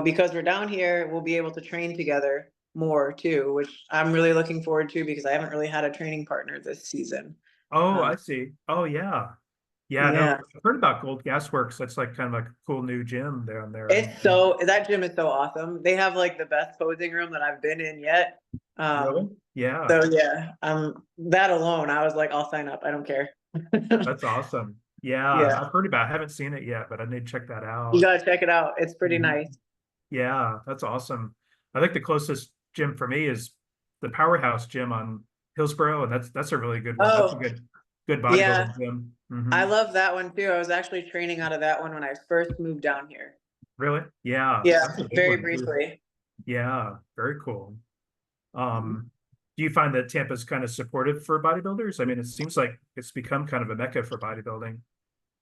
because we're down here, we'll be able to train together more too, which I'm really looking forward to because I haven't really had a training partner this season. oh, Um, I see. Oh yeah. Yeah, no, yeah. I've heard about Gold Gasworks. That's like kind of like a cool new gym down there. That gym is so awesome. They have like the best posing room that I've been in yet. Really? Um, Yeah, so yeah, that alone, I was like, I'll sign up. I don't care. that's awesome. Yeah, Yeah, I've heard about it. I haven't seen it yet, but I need to check that you out. gotta check it out. It's pretty Mhm. nice. Yeah, that's awesome. I think the closest gym for me is the Powerhouse gym on Hillsborough, and that's a really good one. That's a Oh, good yeah, bodybuilding gym. I Hmm. love that one too. I was actually training out of that one when I first moved down here. Really? Yeah, Yeah, that's a big very one too. briefly. Yeah, very cool. Do you find that Tampa's kind of supportive for bodybuilders? I mean, it seems like it's become kind of a mecca for bodybuilding.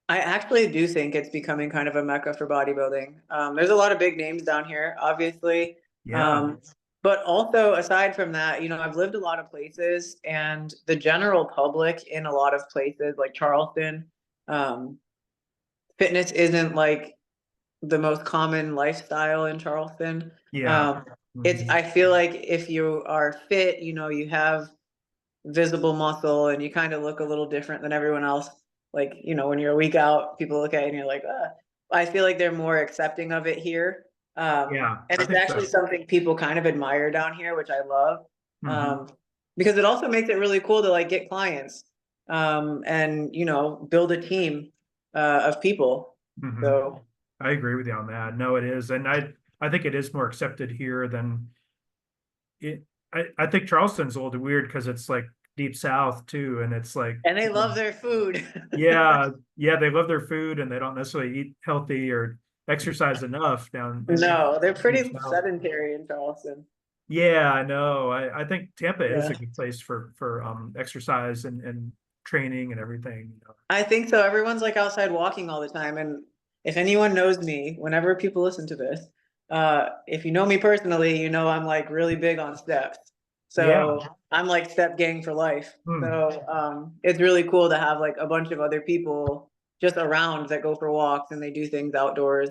I actually do think it's becoming kind of a mecca for bodybuilding. There's a lot of big names down here, obviously. Yeah, Um, but also, aside from that, I've lived a lot of places, and the general public in a lot of places, like Charleston, um, fitness isn't like the most common lifestyle in Charleston. yeah. Um, Mhm. I feel like if you are fit, you have visible muscle and you kind of look a little different than everyone else. Like, when you're a week out, people look at you and you're like, I feel like they're more accepting of it here. Yeah, And I it's think actually so. something people kind of admire down here, which I love. Hmm. Um, because it also makes it really cool to like get clients, and, build a team, of people. Hmm. So I agree with you on that. No, it is, and I think it is more accepted here than it. I think Charleston's a little weird because it's like deep south too, and it's like and they love their food. yeah, yeah, they love their food and they don't necessarily eat healthy or exercise enough down in No, they're deep pretty south. sedentary in Charleston. Yeah, I know. I think Tampa is Yeah. a good place for exercise and training and everything. I think so. Everyone's like outside walking all the time. And if anyone knows me, whenever people listen to this, if you know me personally, I'm like really big on steps. Yeah. So I'm like step gang for life. Hmm. So it's really cool to have like a bunch of other people just around that go for walks and they do things outdoors.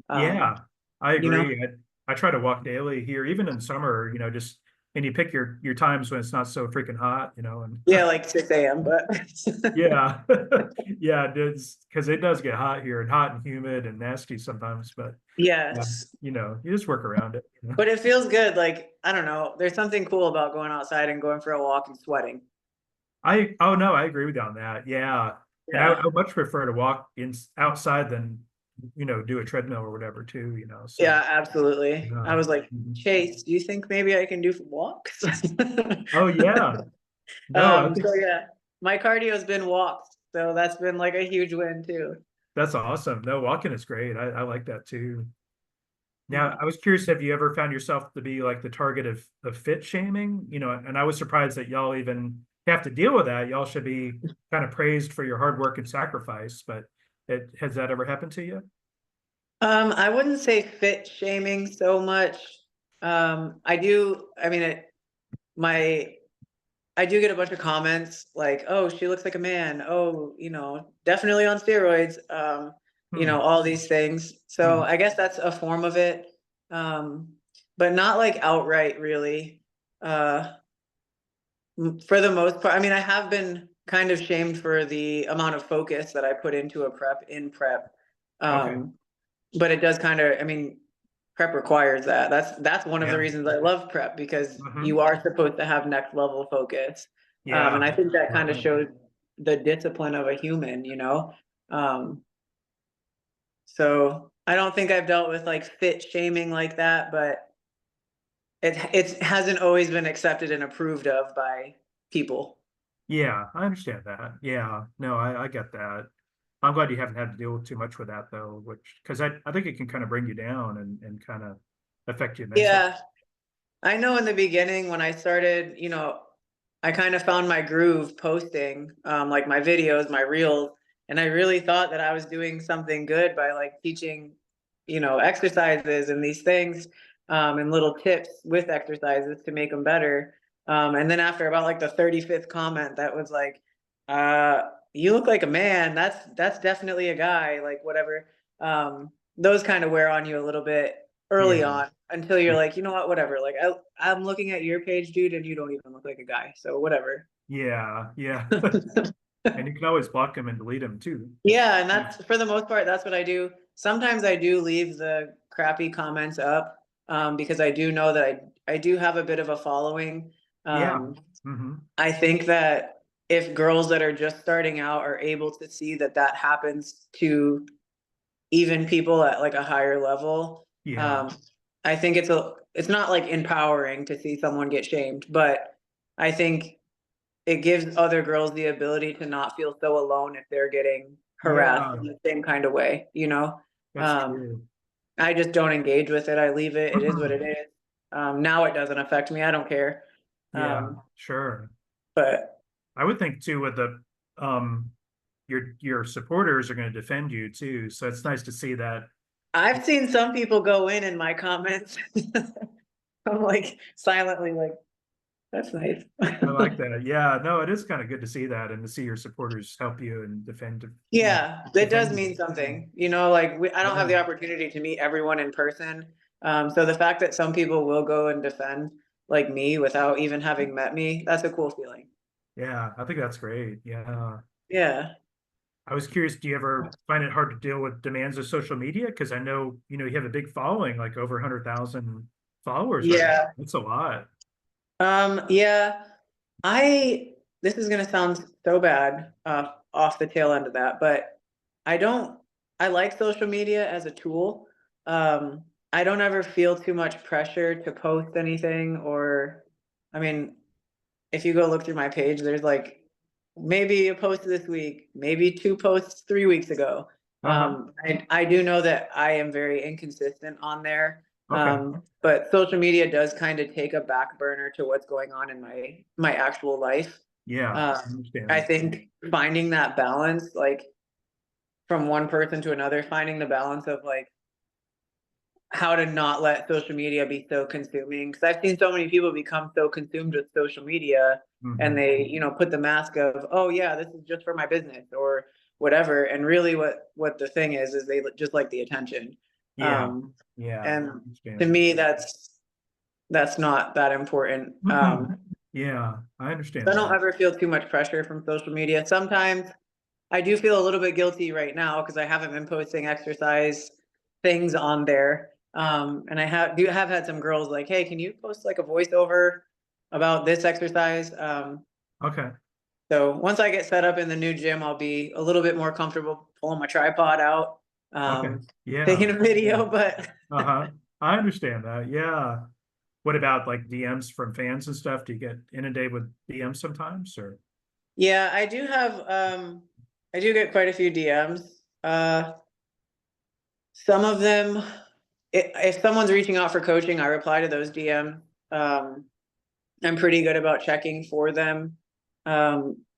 Um, Yeah, I you know, agree. I try to walk daily here, even in summer, just and you pick your times when it's not so freaking hot, and yeah, like 6 a.m. But yeah. Yeah, it is because it does get hot here and hot and humid and nasty sometimes, but yes. you just work around it. But it feels good. Like, I don't know. There's something cool about going outside and going for a walk and sweating. Oh no, I agree with you on that. Yeah. And I Yeah. would much prefer to walk in outside than, do a treadmill or whatever too, so Yeah, absolutely. yeah. I was like, Mhm. Chase, do you think maybe I can do walks? Oh yeah. No, I think So yeah, my cardio's been walks. So that's been like a huge win too. that's awesome. No, walking is great. I like that too. Now, Mhm. I was curious, have you ever found yourself to be like the target of fit shaming? And I was surprised that y'all even have to deal with that. Y'all should be kind of praised for your hard work and sacrifice, but has that ever happened to you? I wouldn't say fit shaming so much. I do, I mean, I do get a bunch of comments like, oh, she looks like a man. Oh, definitely on steroids. Hmm. All these things. So Hmm. I guess that's a form of it. Um, but not like outright really. Uh, for the most part, I mean, I have been kind of shamed for the amount of focus that I put into a prep. Okay. Um, but it does kind of, I mean, prep requires that. That's one of the Yeah. reasons I love prep, because Hmm. you are supposed to have next level focus. Yeah. And I think that kind of Right. shows the discipline of a human. Um, so I don't think I've dealt with like fit shaming like that, but it hasn't always been accepted and approved of by people. Yeah, I understand that. Yeah, no, I get that. I'm glad you haven't had to deal with too much with that though, which because I think it can kind of bring you down and kind of affect you mentally. Yeah, I know in the beginning when I started, I kind of found my groove posting, like my videos, my reels, and I really thought that I was doing something good by like teaching, exercises and these things, and little tips with exercises to make them better. And then after about like the 35th comment, that was like, you look like a man. That's definitely a guy, like whatever. Those kind of wear on you a little bit early Yeah, on, until you're yeah, like, you know what, whatever. Like I'm looking at your page, dude, and you don't even look like a guy. So whatever. yeah, yeah. And you can always block them and delete them too. Yeah, and Yeah, that's for the most part, that's what I do. Sometimes I do leave the crappy comments up, because I do know that I do have a bit of a following. yeah. Um, Hmm. I think that if girls that are just starting out are able to see that that happens to even people at like a higher level, Yeah, um, I think it's not like empowering to see someone get shamed, but I think it gives other girls the ability to not feel so alone if they're getting harassed yeah, in the same kind of way. that's Um, true. I just don't engage with it. I leave it. It is what it is. Now it doesn't affect me. I don't care. Yeah, Um, sure. but I would think too with the um your supporters are going to defend you too. So it's nice to see that. I've seen some people go in my comments. I'm like silently like, that's nice. I like that. Yeah, no, it is kind of good to see that and to see your supporters help you and Yeah, that does defend mean you. something. Like I don't have Yeah, the opportunity to meet everyone in person. So the fact that some people will go and defend like me without even having met me, that's a cool feeling. yeah, I think that's great. Yeah. Yeah. I was curious, do you ever find it hard to deal with demands of social media? Because I know, you have a big following, like over 100,000 followers right now. Yeah. That's a lot. Yeah. I This is gonna sound so bad, off the tail end of that, but I don't I like social media as a tool. Um, I don't ever feel too much pressure to post anything, or I mean, if you go look through my page, there's like maybe a post this week, maybe two posts 3 weeks ago. Uh-huh. I do know that I am very inconsistent on there. Okay. But social media does kind of take a back burner to what's going on in my actual life. Yeah, I I understand. think finding that balance, like from one person to another, finding the balance of like how to not let social media be so consuming, because I've seen so many people become so consumed with social media, and Hmm. they put the mask of, oh yeah, this is just for my business or whatever, and really what the thing is they just like the attention. Yeah, um yeah, I and to understand. me that's not that important. Yeah, I So understand I don't that. ever feel too much pressure from social media. Sometimes I do feel a little bit guilty right now because I haven't been posting exercise things on there. And I have had some girls like, hey, can you post like a voiceover about this exercise? Okay. So once I get set up in the new gym, I'll be a little bit more comfortable pulling my tripod out, Okay. um, Yeah. taking a video. But Uh-huh. I understand that. Yeah. What about like DMs from fans and stuff? Do you get inundated with DMs sometimes or? yeah, I do get quite a few DMs. Some of them, if someone's reaching out for coaching, I reply to those DM. Um, I'm pretty good about checking for them.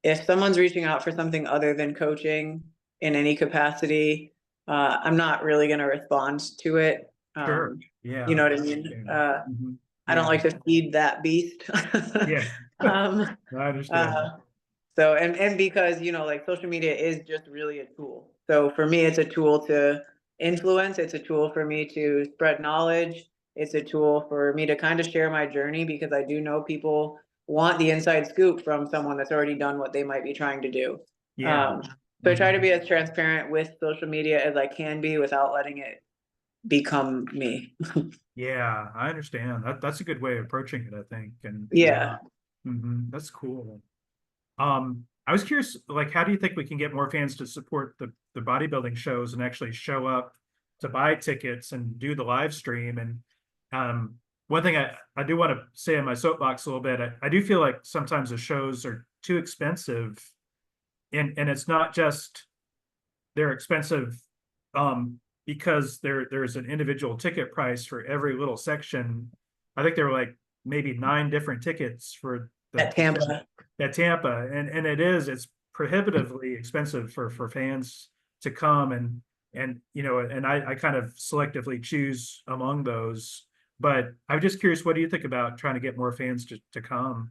If someone's reaching out for something other than coaching in any capacity, I'm not really going to respond to it. Sure. You Yeah, know what I I mean? understand. Hmm. I don't Yeah. like to feed that beast. Yeah. um, I understand. uh, so, and because, you know, like social media is just really a tool. So for me, it's a tool to influence. It's a tool for me to spread knowledge. It's a tool for me to kind of share my journey, because I do know people want the inside scoop from someone that's already done what they might be trying to do. Yeah. So I try to Mhm. be as transparent with social media as I can be without letting it become me. Yeah, I understand. That's a good way of approaching it, I think. And yeah. Yeah. That's cool. I was curious, like, how do you think we can get more fans to support the bodybuilding shows and actually show up to buy tickets and do the live stream? And one thing I do want to say in my soapbox a little bit, I do feel like sometimes the shows are too expensive, and it's not just they're expensive because there's an individual ticket price for every little section. I think there were like maybe 9 different tickets for At the Tampa. at Tampa, and it's prohibitively expensive for fans to come, and you know, and I kind of selectively choose among those. But I'm just curious, what do you think about trying to get more fans to come?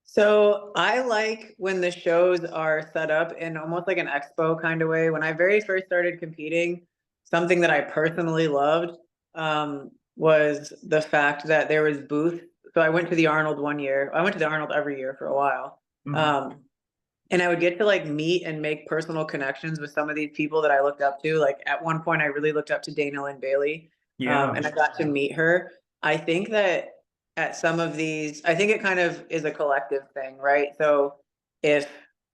So I like when the shows are set up in almost like an expo kind of way. When I very first started competing, something that I personally loved was the fact that there was booth. So I went to the Arnold one year. I went to the Arnold every year for a while. Mhm. Um, and I would get to like meet and make personal connections with some of these people that I looked up to. Like at one point, I really looked up to Dana Lynn Bailey, Yeah. and I got to meet her. I think that at some of these, I think it kind of is a collective thing, right? So if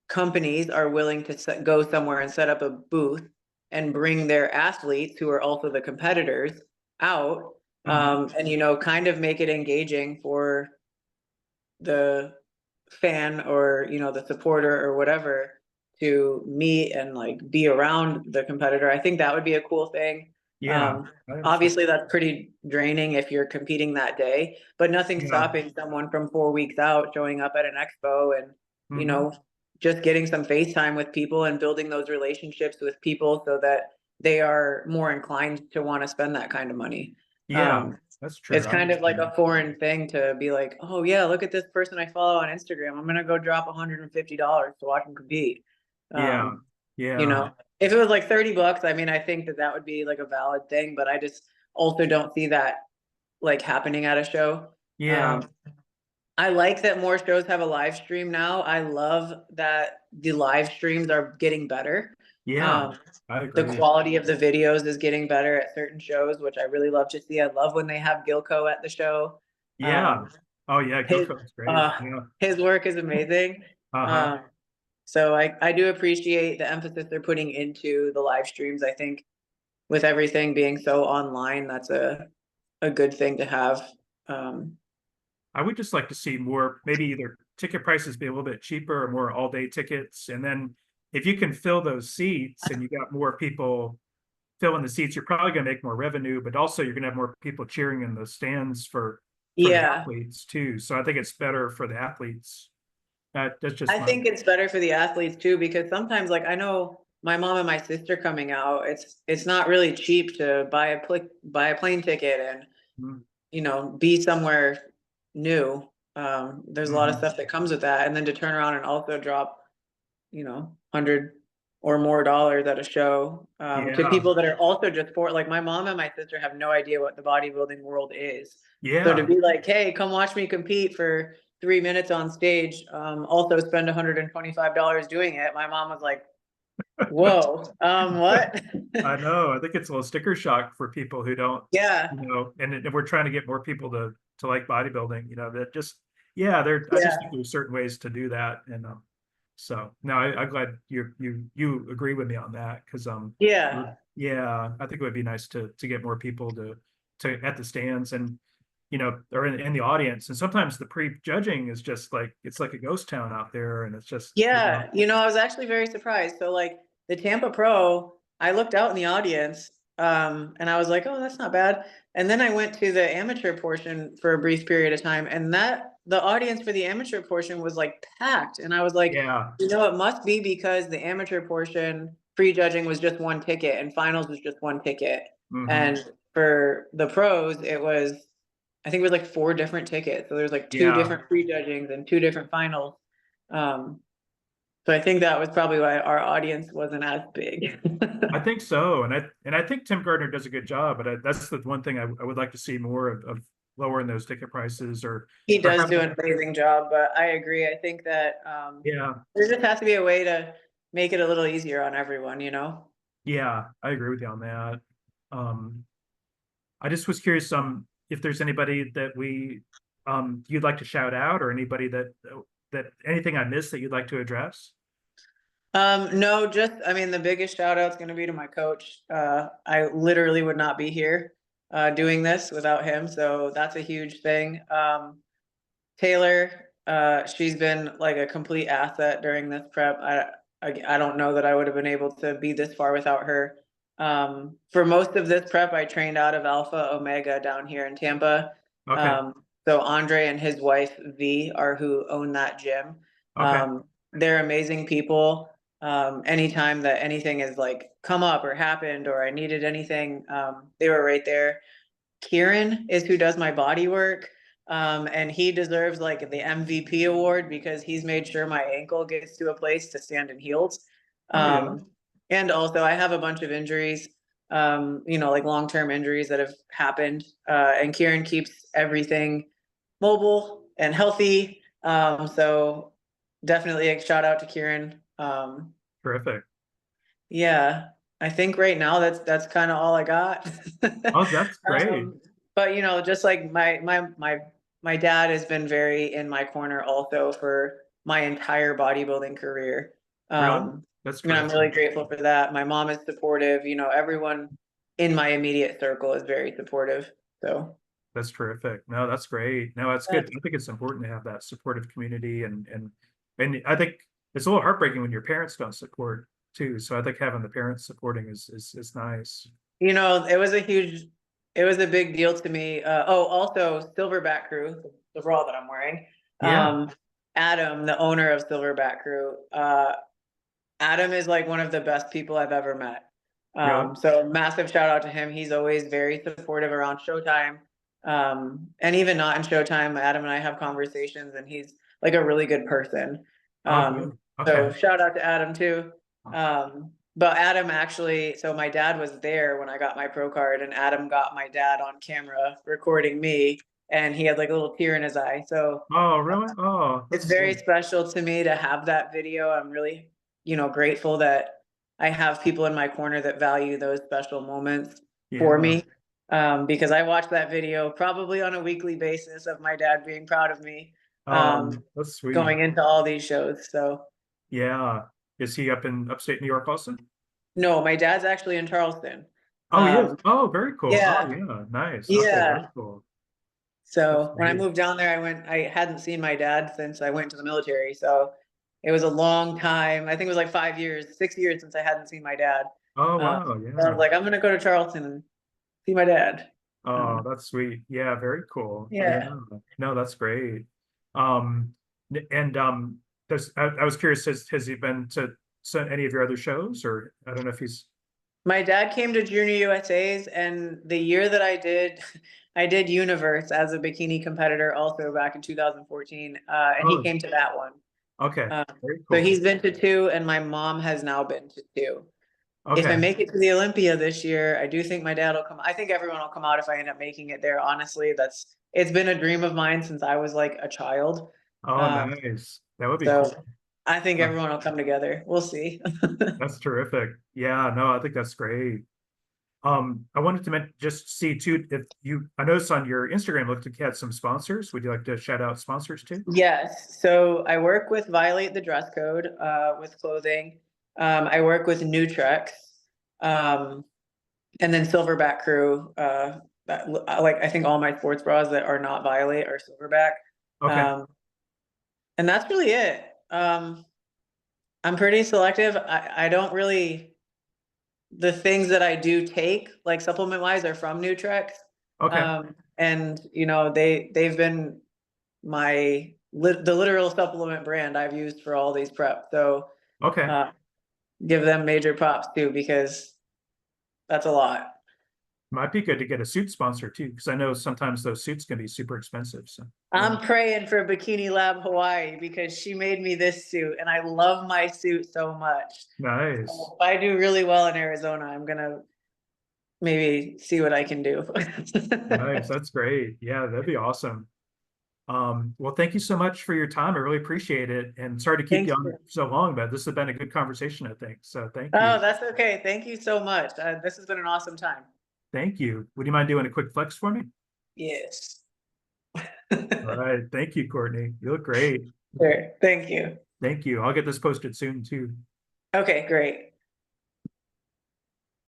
companies are willing to go somewhere and set up a booth and bring their athletes, who are also the competitors, out, Mhm. and, you know, kind of make it engaging for the fan, or, you know, the supporter or whatever, to meet and like be around the competitor, I think that would be a cool thing. Yeah, I understand. Obviously that's pretty draining if you're competing that day, but nothing Yeah. stopping someone from 4 weeks out showing up at an expo and, you Mhm. know, just getting some FaceTime with people and building those relationships with people so that they are more inclined to want to spend that kind of money. Yeah, um, that's true. it's I kind of like understand. a foreign thing to be like, oh yeah, look at this person I follow on Instagram. I'm gonna go drop $150 to watch him compete. Yeah. Um, you Yeah. know, if it was like 30 bucks, I mean, I think that that would be like a valid thing, but I just also don't see that like happening at a show. Yeah. Um, I like that more shows have a live stream now. I love that the live streams are getting better. Yeah. Um, I the agree. quality of the videos is getting better at certain shows, which I really love to see. I love when they have Gilco at the show. Yeah. Um, Oh yeah, his GoCo is great. uh, Yeah. his work is amazing. Uh-huh. Um, so I do appreciate the emphasis they're putting into the live streams. I think with everything being so online, that's a good thing to have. Um, I would just like to see more, maybe either ticket prices be a little bit cheaper or more all-day tickets. And then if you can fill those seats and you got more people filling the seats, you're probably going to make more revenue, but also you're going to have more people cheering in the stands for the yeah, athletes too. So I think it's better for the athletes. That's just I my, think it's better for the athletes too, because sometimes, like, I know my mom and my sister coming out, it's not really cheap to buy a plane ticket and, mm, you know, be somewhere new. There's a lot of mhm. stuff that comes with that, and then to turn around and also drop, you know, 100 or more dollars at a show, to Yeah. people that are also just for, like, my mom and my sister have no idea what the bodybuilding world is. So to Yeah. be like, hey, come watch me compete for 3 minutes on stage, also spend $125 doing it. My mom was like, whoa, what? I know. I think it's a little sticker shock for people who don't, Yeah, you know, and we're trying to get more people to like bodybuilding, you know, that just, yeah, I just think yeah, there's certain ways to do that. And so no, I'm glad you agree with me on that because yeah, yeah, I think it would be nice to get more people to at the stands and you know, or in the audience. And sometimes the pre-judging is just like it's like a ghost town out there, and it's just, you know, yeah. You know, I was actually very surprised. So like the Tampa Pro, I looked out in the audience, and I was like, oh, that's not bad. And then I went to the amateur portion for a brief period of time, and that the audience for the amateur portion was like packed. And I was like, yeah. you know, it must be because the amateur portion pre-judging was just one ticket and finals was just one ticket. Hmm. And for the pros, it was I think it was like 4 different tickets. So there's like 2 Yeah, different prejudgings and 2 different finals. Um, so I think that was probably why our audience wasn't as big. I think so, and I think Tim Gardner does a good job. But that's the one thing I would like to see more of lowering those ticket prices He or does do having. an amazing job, but I agree. I think that Yeah, there just has to be a way to make it a little easier on everyone, you know? yeah, I agree with you on that. Um, I just was curious, if there's anybody that you'd like to shout out, or anybody that anything I missed that you'd like to address. No, just I mean the biggest shout out is going to be to my coach. I literally would not be here doing this without him, so that's a huge thing. Taylor, she's been like a complete asset during this prep. I don't know that I would have been able to be this far without her. For most of this prep, I trained out of Alpha Omega down here in Tampa. Okay, So Andre and his wife V are who own that gym. okay. They're amazing people. Anytime that anything has like come up or happened or I needed anything, they were right there. Kieran is who does my body work. And he deserves like the MVP award because he's made sure my ankle gets to a place to stand in heels. Oh yeah. Um, and also I have a bunch of injuries, like long-term injuries that have happened. And Kieran keeps everything mobile and healthy. So definitely a shout out to Kieran. Terrific. Yeah, I think right now that's kind of all I got. Oh, that's great. But just like my dad has been very in my corner also for my entire bodybuilding career. Really? That's I'm terrific. really grateful for that. My mom is supportive, everyone in my immediate circle is very supportive. So That's terrific. No, that's great. No, that's yeah. good. I think it's important to have that supportive community, and I think it's a little heartbreaking when your parents don't support too. So I think having the parents supporting is nice. It was a big deal to me. Also Silverback Crew, the bra that I'm wearing. Yeah, Um, Adam, the owner of Silverback Crew, Adam is like one of the best people I've ever met. really. So massive shout out to him. He's always very supportive around Showtime. And even not in Showtime, Adam and I have conversations and he's like a really good person. Oh, Um, good. Okay. so shout out to Adam too. But Adam actually, so my dad was there when I got my pro card and Adam got my dad on camera recording me and he had like a little tear in his eye. So Oh, really? Oh, it's that's very sweet. special to me to have that video. I'm really, grateful that I have people in my corner that value those special moments for Yeah. me. Because I watch that video probably on a weekly basis of my dad being proud of me, That's sweet. going into all these shows. So Yeah. Is he up in upstate New York also? no, my dad's actually in Charleston. Oh, he is. Um, Oh, very cool. Oh, yeah, yeah. Nice. Okay, very yeah. cool. That's So when I great. moved down there, I hadn't seen my dad since I went to the military. So it was a long time. I think it was like 5 years, 6 years since I hadn't seen my dad. Oh, Um, wow. so I was Yeah. like, I'm gonna go to Charleston and see my dad. Oh, Um, that's sweet. Yeah, very cool. Yeah. yeah. No, that's great. Um, and I was curious, has he been to any of your other shows, or I don't know if he's. My dad came to Junior USA's, and the year that I did, I did Universe as a bikini competitor also back in 2014, and he Oh, came to that one. okay. Um, Very so cool. he's been to 2, and my mom has now been to 2. If I Okay. make it to the Olympia this year, I do think my dad will come. I think everyone will come out if I end up making it there. Honestly, it's been a dream of mine since I was like a child. Oh, Um, nice. That would be so cool. I think Uh, everyone will come together. We'll see. That's terrific. Yeah, no, I think that's great. I wanted to just see too, if I noticed on your Instagram looked like you had some sponsors. Would you like to shout out sponsors too? Yes. So I work with Violate the Dress Code with clothing. I work with Nutrex, um, and then Silverback Crew. Like I think all my sports bras that are not Violate are Silverback. Okay. Um, and that's really it. I'm pretty selective. I don't really, the things that I do take, like supplement wise, are from Nutrex. Okay. And they've been the literal supplement brand I've used for all these prep. So Okay. uh, give them major props too because that's a lot. Might be good to get a suit sponsor too, because I know sometimes those suits can be super expensive. So yeah. I'm praying for Bikini Lab Hawaii because she made me this suit and I love my suit so much. Nice. So if I do really well in Arizona, I'm gonna maybe see what I can do. Nice. That's great. Yeah, that'd be awesome. Well, thank you so much for your time. I really appreciate it. And sorry to keep Thank you you. on so long, but this has been a good conversation, I think. So thank you. Oh, that's okay. Thank you so much. This has been an awesome time. Thank you. Would you mind doing a quick flex for me? Yes. All right. Thank you, Courtney. You look great. Sure. Thank you. Thank you. I'll get this posted soon too. Okay, great.